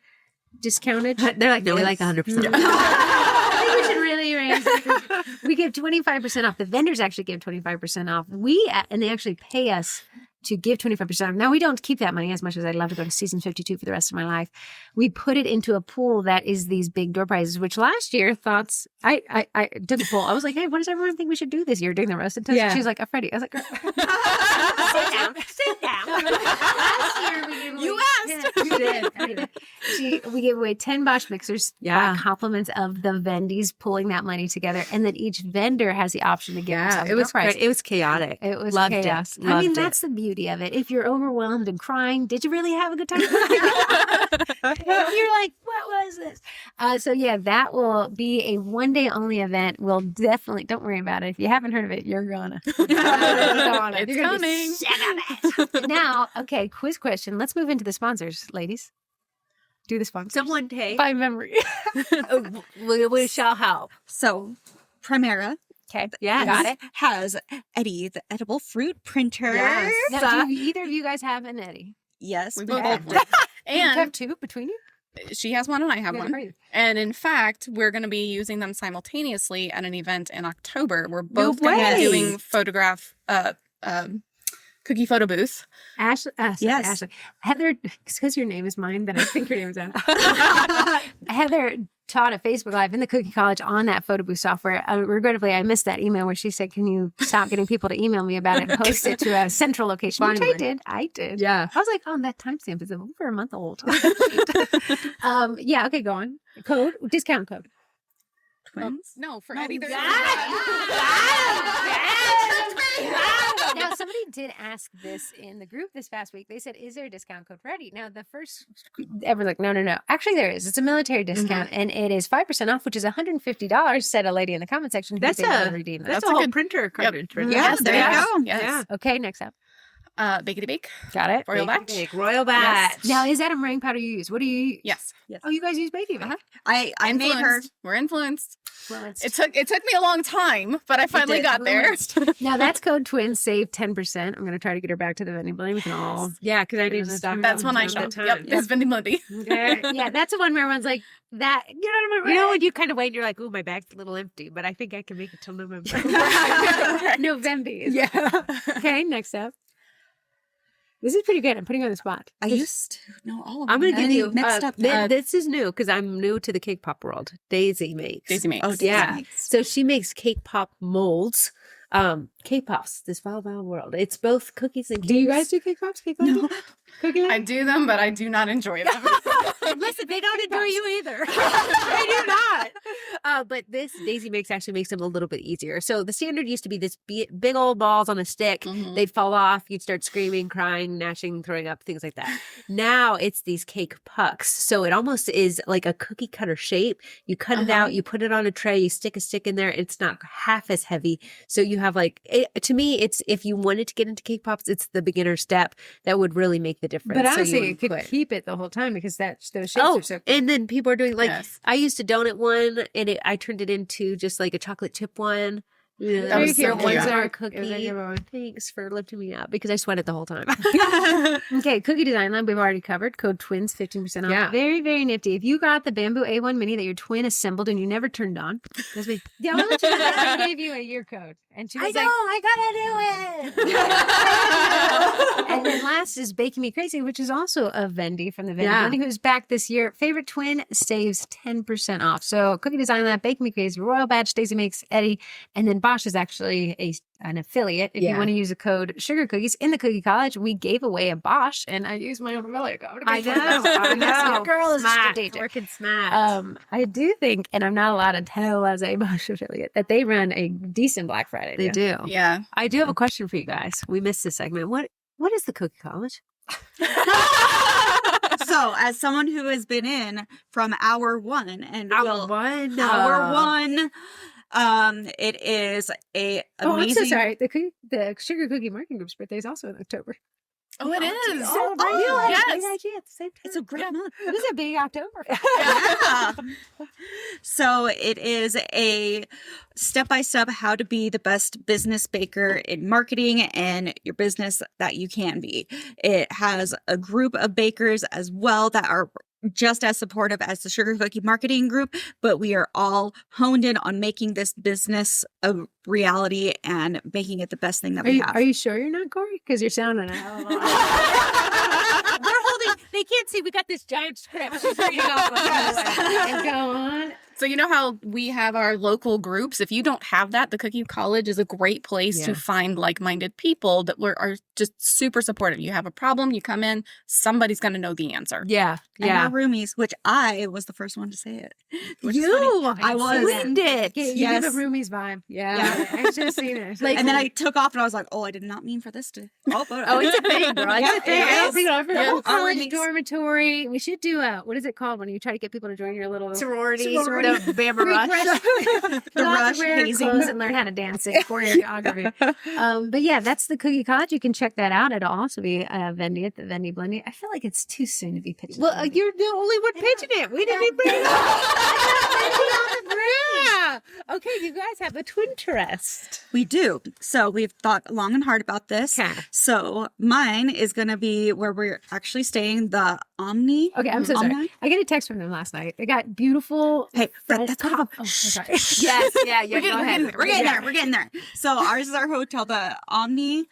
discounted? they're like, no, we like 100%. I think we should really raise it. We give 25% off. The vendors actually give 25% off. And they actually pay us to give 25% off. Now, we don't keep that money as much as I'd love to go to season 52 for the rest of my life. We put it into a pool that is these big door prizes, which last year I took a poll. I was like, hey, what does everyone think we should do this year during the roasted toast? Yeah. She was like, a Freddie. I was like, girl. Sit down. Last year we gave away You asked. We did. We gave away 10 Bosch mixers. Yeah. Compliments of the Vendies pulling that money together, and then each vendor has the option to give. Yeah, themselves it was a prize. great. It was chaotic. It was Loved chaos. it. I mean, Loved that's the beauty of it. If you're overwhelmed and crying, did you really have a good time? If you're like, what was this? So yeah, that will be a one-day only event. We'll definitely, don't worry about it. If you haven't heard of it, you're gonna. It's You're gonna be coming. sick of it. Now, okay, quiz question. Let's move into the sponsors, ladies. Do the sponsors. Someone take. By memory. We shall help. So, Primera Okay. Yes. Got it. has Eddie, the edible fruit printer. Yes. Now, do either of you guys have an Eddie? Yes, We we both both have do. one. You have And two between you? she has one and I have You guys are one. crazy. And in fact, we're going to be using them simultaneously at an event in October. We're both No going to way. be doing cookie photo booth. Ashley, Yes. Ashley. Heather, because your name is mine, then I think your name is Anna. Heather taught a Facebook Live in the Cookie College on that photo booth software. Regrettably, I missed that email where she said, can you stop getting people to email me about it and post it to a central location? Which Finally. I did. Yeah. I was like, oh, that timestamp is over a month old. Yeah, okay, go on. Code, discount code. Twins. No, for No, Eddie. There's Now, somebody did ask this in the group this past week. They said, is there a discount code for Eddie? Now, the first, everyone's like, no. Actually, there is. It's a military discount, and it is 5% off, which is $150, said a lady in the comment section. who That's was able to a redeem that. that's a a whole good- printer cartridge. right Yeah, there. there you Yes. go. Yes. Yeah. Okay, next up. Bakety Bake. Got it. Royal Bake, Batch. bake, Royal Batch. Now, is that a meringue powder you use? What do you use? Yes. Oh, you guys use baking? Uh-huh. I made her. Influenced. We're influenced. Well, it's It took me a long time, but I finally did. got there. now that's code twins save 10%. I'm going to try to get her back to the vending blade. We can all. Yeah, because I need to stop. That's when I at shop. that Yep, time. it's Vendy Monday. Yeah, that's the one where everyone's like, that, you know, You know when you kind of wait and you're like, oh, my bag's a little empty, but I think I can make it till November. November. Yeah. Okay, next up. This is pretty good. I'm putting you on the spot. I used to know all of I'm them. going to and give you mixed up. this is new because I'm new to the cake pop world. Daisy makes. Daisy makes. Oh, Daisy Yeah. makes. So she makes cake pop molds. Cake pops, this wild world. It's both cookies and cakes. Do you guys do cake pops? Cake pops? Cookie I do them, but I do not enjoy them. Listen, they don't enjoy you either. They do not. But this Daisy Mix actually makes them a little bit easier. So the standard used to be this big old balls on a stick. Mhm. They'd fall off. You'd start screaming, crying, gnashing, throwing up, things like that. Now it's these cake pucks. So it almost is like a cookie cutter shape. You cut it out, you put it on a tray, you stick a stick in there. It's not half as heavy. So you have to me, it's if you wanted to get into cake pops, it's the beginner step that would really make the difference. But So honestly, you you could quit. keep it the whole time because there's Those shapes are so cool. and then people are doing like Yes. I used a donut one, and I turned it into just like a chocolate chip one. Yeah, That was so ones cute. are a It was a cookie. good one. Thanks for lifting me up because I sweated the whole time. Okay, cookie design line we've already covered. Code TWINS 15% off. Yeah. Very, very nifty. If you got the bamboo A1 mini that your twin assembled and you never turned on, That's me. yeah, well, I gave you a year code, and she was like, I gotta do it. and then last is Baking Me Crazy, which is also a Vendy from the Vendy Yeah. Blending, who's back this year. Favorite twin saves 10% off. So Cookie Design Lab, Baking Me Crazy, Royal Badge, Stacey Makes, Eddie, and then Bosch is actually an affiliate. If you Yeah. want to use a code Sugar Cookies in the Cookie College, we gave away a Bosch, and I used my own affiliate code. I know. Your girl is Smart. strategic. Working smart. I do think, and I'm not allowed to tell as a Bosch affiliate, that they run a decent Black Friday. They deal. do. Yeah. I do have a question for you guys. We missed this segment. What is the Cookie College? So, as someone who has been in from hour one and will one. hour one, it is a Oh, I'm amazing. so sorry. The Sugar Cookie Marketing Group's birthday is also in October. Oh, it is. Oh, you had yes. a great idea at the same time. It's a great month. It was a big October. Yeah. So it is a step-by-step how to be the best business baker in marketing and your business that you can be. It has a group of bakers as well that are just as supportive as the Sugar Cookie Marketing Group, but we are all honed in on making this business a reality and making it the best thing that we have. Are you sure you're not Corey? Because you're sounding a hell of a lot. We're holding. They can't see. We got this giant script. She's reading off of it. And go on. So you know how we have our local groups? If you don't have that, the Cookie College is a great place to find like-minded people that are just super supportive. You have a problem, you come in, somebody's going to know the answer. Yeah. And Yeah. our roomies, which I was the first one to say it. which is funny. You. I was. Winged it. You Yes. give a roomie's vibe. Yeah. I should have seen it. Like- And then I took off and I was like, oh, I did not mean for this to. Oh, it's a thing, bro. It's Yeah, a thing. it I don't is. think I've The whole Our college roomies. dormitory. We should do what is it called when you try to get people to join your little sorority. Sorority. The Bama Rush. The rush wear hazing. clothes and learn how to dance and choreography. But yeah, that's the Cookie College. You can check that out. It'll also be Vendy at the Vendy Blending. I feel like it's too soon to be pitching. Well, Vendy. you're the only one pitching it. We didn't even bring it up. Yeah. Okay, you guys have a twin trust. We do. So we've thought long and hard about this. Okay. So mine is going to be where we're actually staying, the Omni. Okay, I'm so sorry. Omni? I get a text from them last night. They got beautiful. Hey, that's kind of Oh, sorry. Yes. Yeah. We're getting- Go ahead. we're We're getting there. We're getting there. So ours is our hotel, the Omni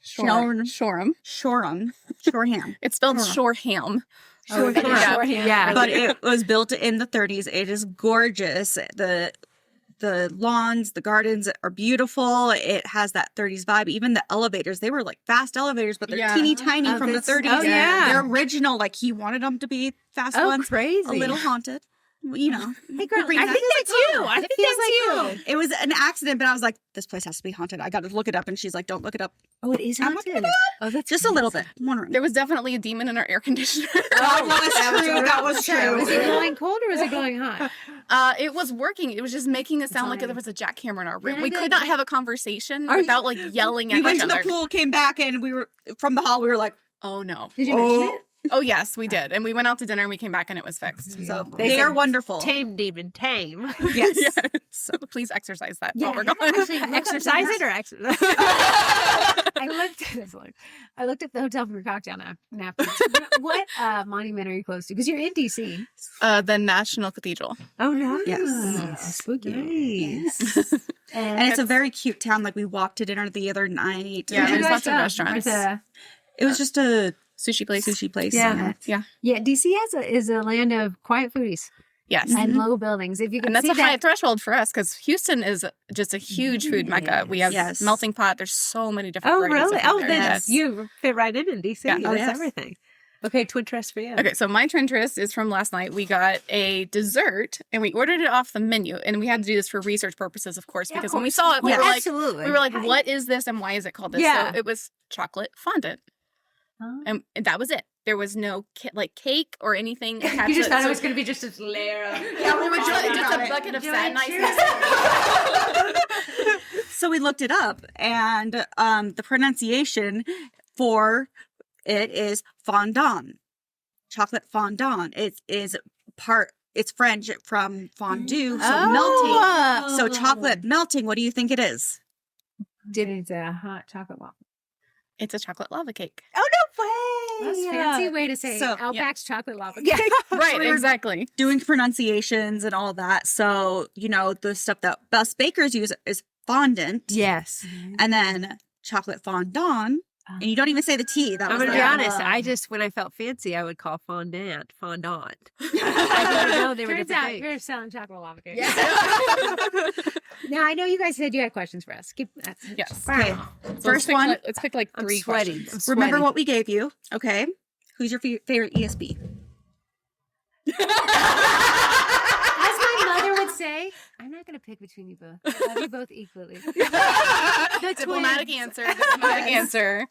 Shoreham. Shoreham. It's spelled Shoreham. Yeah. But it was built in the 30s. It is gorgeous. The lawns, the gardens are beautiful. It has that 30s vibe. Even the elevators, they were like fast elevators, but they're Yeah. teeny tiny from the 30s. oh, yeah. They're original. Like he wanted them to be fast Oh, ones. crazy. A little haunted. You know. Hey, girl, Bring I that. think that's you. I think Feels that's you. It was an accident, but I was like, this place has to be haunted. I got to look it up. And she's like, don't look it up. Oh, it is I'm looking haunted. it Oh, that's Just a little bit. One room. There was definitely a demon in our air conditioner. That was true. That was true. Was it going cold or was it going hot? It was working. It was just making it sound like fine. there was a jackhammer in our room. Then I We feel could like- not have a conversation Are you- without like yelling We at went each to the other. pool, came back, and we were from the hall. We were like, Oh no. Did you mention it? Oh yes, we did. And we went out to dinner and we came back and it was fixed. so They they said, are wonderful. Tame demon, tame. Yes. So please exercise that Yeah. while we're going. Actually, look up Exercise the- it or exercise? I looked at the hotel for your cocktail napkins. What monument are you close to? Because you're in DC. The National Cathedral. Oh, no. Yes. Spooky. Nice. And it's a very cute town. Like we walked to dinner the other night. Yeah, and there's lots of restaurants. it was just a Sushi place. sushi place. Yeah. Yeah. DC is a land of quiet foodies Yes. and low buildings. If you can And that's see a high that, threshold for us because Houston is just a huge food mecca. We have Yes. melting pot. There's so many different Oh, varieties really? of food Oh, there. then Yes. you fit right in DC. Yeah. That's yes. everything. Okay, twin trust for you. Okay, so my twin twist is from last night. We got a dessert and we ordered it off the menu, and we had to do this for research purposes, of course, because when we saw it, we Yeah, were like, absolutely. what is this and why is it called this? Yeah. So it was chocolate fondant, Oh. and that was it. There was no cake or anything attached. You just to thought it so was going to be just this layer of... Yeah, we it was were just, talking just about a it. bucket of Do sad it. niceness. So we looked it up, and the pronunciation for it is fondant. chocolate fondant. It is it's French from fondue, so Oh. melting. So chocolate melting. What do you think it is? It's a hot chocolate waffle. It's a chocolate lava cake. Oh, no way. That's a fancy way to say So- Outback's chocolate lava. Yeah. Right, exactly. Doing pronunciations and all that. So, the stuff that best bakers use is fondant. Yes. And then chocolate fondant. And you don't even say the T. That I'm was going to be the- honest. When I felt fancy, I would call fondant. I didn't know they were Turns different out things. you're selling chocolate lava cake. Yeah. Now, I know you guys said you had questions for us. Keep that. Yes. Okay. So First one. Let's pick like I'm 3 sweaty. questions. I'm Remember sweaty. what we gave you. Okay. Who's your favorite ESB? As my mother would say, I'm not going to pick between you both. I love you both equally. Diplomatic answer. Diplomatic answer.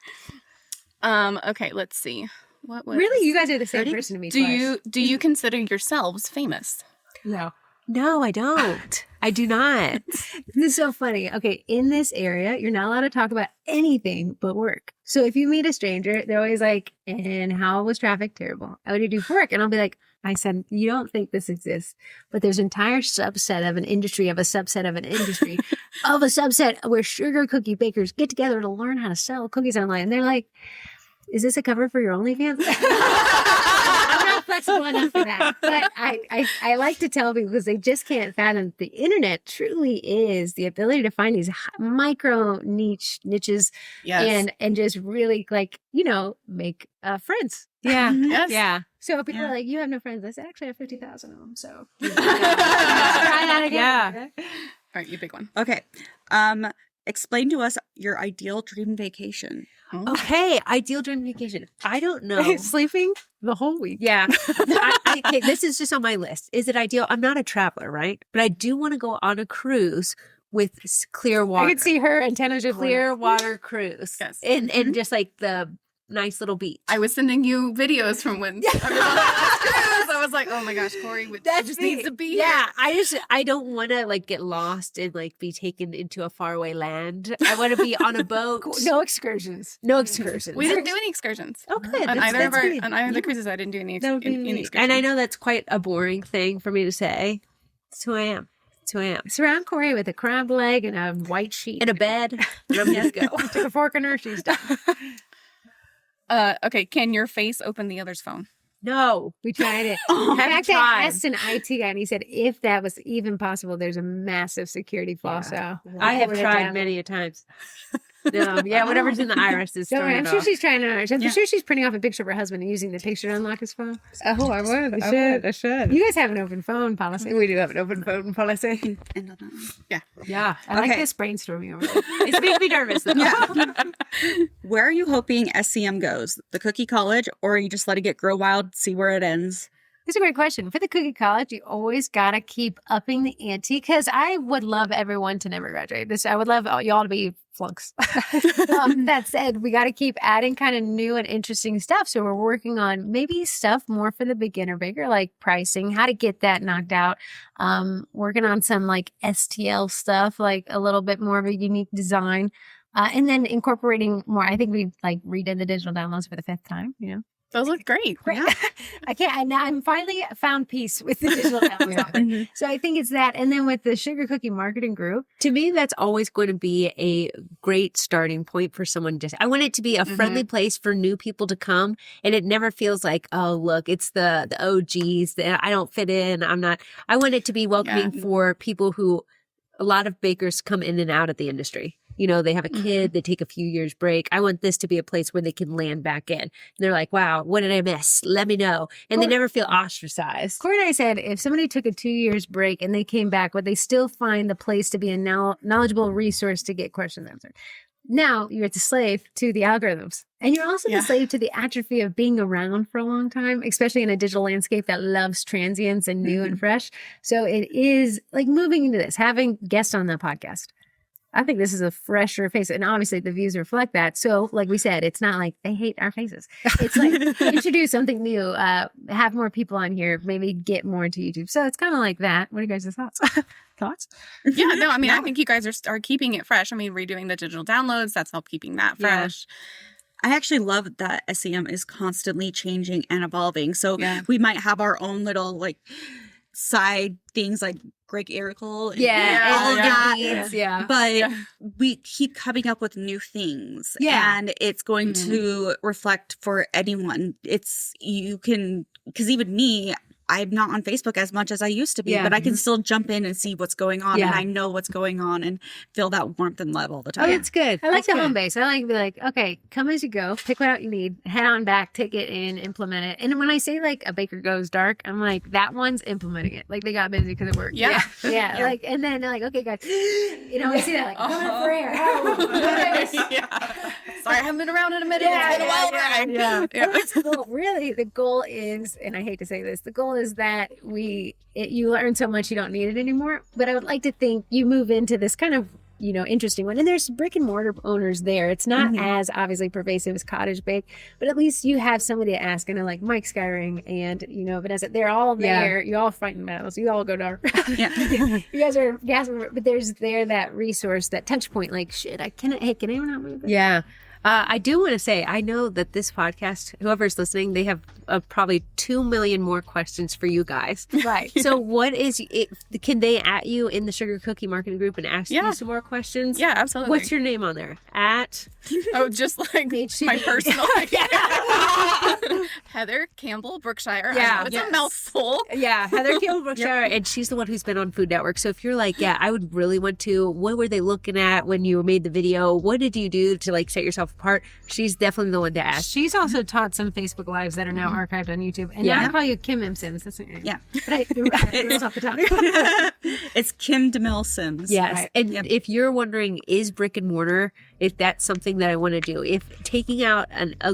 Okay, let's see. What was Really? You guys are the same Ready? person to me. do you consider yourselves famous? No. No, I don't. I do not. This is so funny. Okay, in this area, you're not allowed to talk about anything but work. So if you meet a stranger, they're always like, and how was traffic? Terrible. What did you do for work? And I'll be like, I said, you don't think this exists, but there's an entire subset of an industry of a subset of an industry of a subset where sugar cookie bakers get together to learn how to sell cookies online. And they're like, is this a cover for your OnlyFans? I'm not flexible enough for that. But I like to tell people because they just can't fathom the internet truly is the ability to find these micro niches Yes. and just really make friends. Yeah. Yes. Yeah. So people Yeah. are like, you have no friends. I said, actually, I have 50,000 of them. So try All that again. Yeah. right, you pick one. Okay. Explain to us your ideal dream vacation. Okay. Ideal dream vacation. I don't know. Sleeping the whole week. Yeah. Okay, this is just on my list. Is it ideal? I'm not a traveler, right? But I do want to go on a cruise with clear water. I could see her antennas just clear water cruise. Yes. And just like the nice little beach. I was sending you videos from when I was on that cruise. I was like, oh my gosh, Corrie just needs to be Yeah, here. I don't want to like get lost and like be taken into a faraway land. I want to be on a boat. No excursions. No excursions. We didn't do any excursions. Oh, good. On That's either of good. the cruises, I didn't do any, That would be any neat. excursions. And I know that's quite a boring thing for me to say. It's who I am. It's who I am. Surround Corrie with a crab leg and a white sheet. In a bed, and I'm good to go. Stick a fork in her, she's done. Okay, can your face open the other's phone? No. We tried it. Oh, In fact, I tried. asked an IT guy and he said if that was even possible, there's a massive security flaw. So I have Put it tried down. many a times. No, yeah, whatever's in the iris is Don't worry, throwing I'm it sure off. she's trying to. I'm Yeah. sure she's printing off a picture of her husband and using the picture to unlock his phone. Oh, I would. I should. You guys have an open phone policy. We do have an open phone policy. And on that one. Yeah. I like Okay. this brainstorming over there. It's making me nervous though. Where are you hoping SCM goes? The Cookie College, or you just let it grow wild, see where it ends? It's a great question. For the Cookie College, you always got to keep upping the ante because I would love everyone to never graduate. I would love y'all to be flunks. That said, we got to keep adding kind of new and interesting stuff. So we're working on maybe stuff more for the beginner baker, like pricing, how to get that knocked out. Working on some like STL stuff, like a little bit more of a unique design. And then incorporating more. I think we like redid the digital downloads for the 5th time, Those look great. Yeah. I can't. And now I'm finally found peace with the digital downloads. So I think it's that. And then with the sugar cookie marketing group, To me, that's always going to be a great starting point for someone. I want it to be a friendly place for new people to come. And it never feels like, oh, look, it's the OGs. I don't fit in. I'm not. I want it to be welcoming for people who a lot of bakers come in and out of the industry. They have a kid, they take a few years break. I want this to be a place where they can land back in. And they're like, wow, what did I miss? Let me know. And they never feel ostracized. Corey and I said if somebody took a 2 years break and they came back, would they still find the place to be a knowledgeable resource to get questions answered? Now you're the slave to the algorithms. And you're also the slave to the atrophy of being around for a long time, especially in a digital landscape that loves transients and new and fresh. So it is like moving into this, having guests on the podcast. I think this is a fresher face. And obviously the views reflect that. So like we said, it's not like they hate our faces. It's like introduce something new, have more people on here, maybe get more into YouTube. So it's kind of like that. What are you guys' thoughts? Thoughts? Yeah, no, I mean, I think you guys are keeping it fresh. I mean, redoing the digital downloads, that's helped keeping that fresh. I actually love that SEM is constantly changing and evolving. So Yeah. we might have our own little like side things like Greg Erical and Yeah, all of and that. beads, yeah. But we keep coming up with new things. Yeah. And it's going to reflect for anyone. You can, because even me, I'm not on Facebook as much as I used to be, Yeah. but I can still jump in and see what's going on. Yeah. And I know what's going on and feel that warmth and love all the Oh, time. that's good. I like That's the good. home base. I like to be like, okay, come as you go, pick what out you need, head on back, take it in, implement it. And when I say like a baker goes dark, I'm like, that one's implementing it. Like they got busy because it worked. Yeah. Yeah. Like, and then they're like, okay, guys, you know, I see that like, come in for air. Oh, Yeah. Sorry, I haven't been around in a minute. Yeah, It's been a wild ride. Yeah. Well, really, the goal is, and I hate to say this, the goal is that you learn so much you don't need it anymore. But I would like to think you move into this kind of, you know, interesting one. And there's brick and mortar owners there. It's not as obviously pervasive as cottage bake, but at least you have somebody to ask. And like Mike Skyring and, you know, Vanessa, they're all there. You all fighting battles. You all go dark. Yeah. You guys are gasping, but there's that resource, that touch point. Like, shit, can anyone not move it? Yeah. I do want to say, I know that this podcast, whoever's listening, they have probably 2 million more questions for you guys. Right. So what is it? Can they at you in the Sugar Cookie Marketing Group and ask Yeah. you some more questions? Yeah, absolutely. What's your name on there? At? Oh, just like HCB. my personal. Heather Campbell, Brookshire. Yeah. I know it's a mouthful. Yeah, Heather Campbell Brookshire, and she's the one who's been on Food Network. So if you're like, yeah, I would really want to, what were they looking at when you made the video? What did you do to like set yourself apart? She's definitely the one to ask. She's also taught some Facebook Lives that are now archived on YouTube. And Yeah. now I call you Kim M. Sims. That's not your name. Yeah. But it rolls off the tongue. It's Kim DeMille Sims. Yes. Right. And if you're wondering, is brick and mortar, if that's something that I want to do, if taking out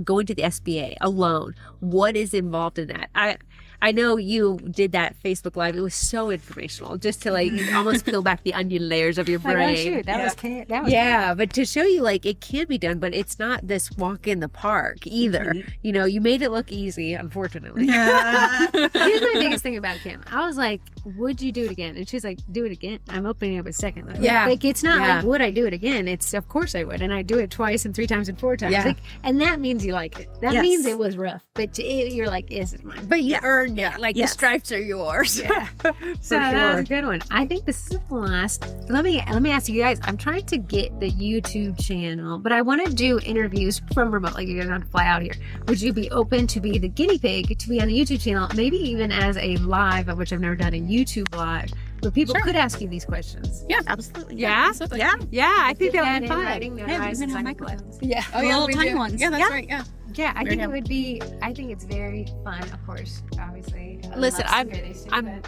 going to the SBA alone, what is involved in that? I know you did that Facebook Live. It was so informational, just to like almost peel back the onion layers of your Like, brain. oh, shoot, that was Yeah, but to show you like it can be done, but it's not this walk in the park either. You know, you made it look easy, unfortunately. Here's my biggest thing about Kim. I was like, would you do it again? And she's like, do it again. I'm opening up a second. Yeah. Like, it's not Yeah. like, would I do it again? It's, of course I would. And I do it twice and 3 times and 4 times. Yeah. Like, and that means you like it. That Yes. means it was rough. But you're like, this is mine. But you earned it. Like the Yes. stripes are yours. Yeah. So that was a good one. I think this is the last. Let me ask you guys. I'm trying to get the YouTube channel, but I want to do interviews from remote. Like, you guys don't have to fly out here. Would you be open to be the guinea pig to be on the YouTube channel? Maybe even as a live, of which I've never done a YouTube live, where people could ask you these questions. Yeah. Absolutely. Yeah? Absolutely. Yeah. Yeah, I think that would be in fun. writing, Yeah, memorized, we even and have microphones. Yeah. Oh, The yeah, little we tiny do. ones. Yeah, that's Yeah. right. Yeah. Yeah, I Very think good. it would be. I think it's very fun. Of course, obviously. Listen,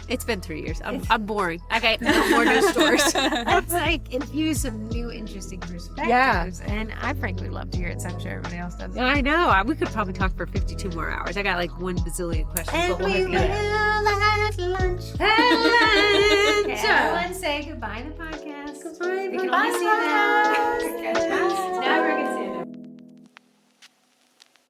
it's been 3 years. I'm boring. Okay, no more news stories. Let's like infuse some new interesting perspectives. Yeah. And I frankly love to hear it. So I'm sure everybody else does. I know. We could probably talk for 52 more hours. I got like 1 bazillion questions. And but we'll we have will to- at lunch. At lunch. Okay, everyone say goodbye to the podcast. Goodbye, We can bye. only see them.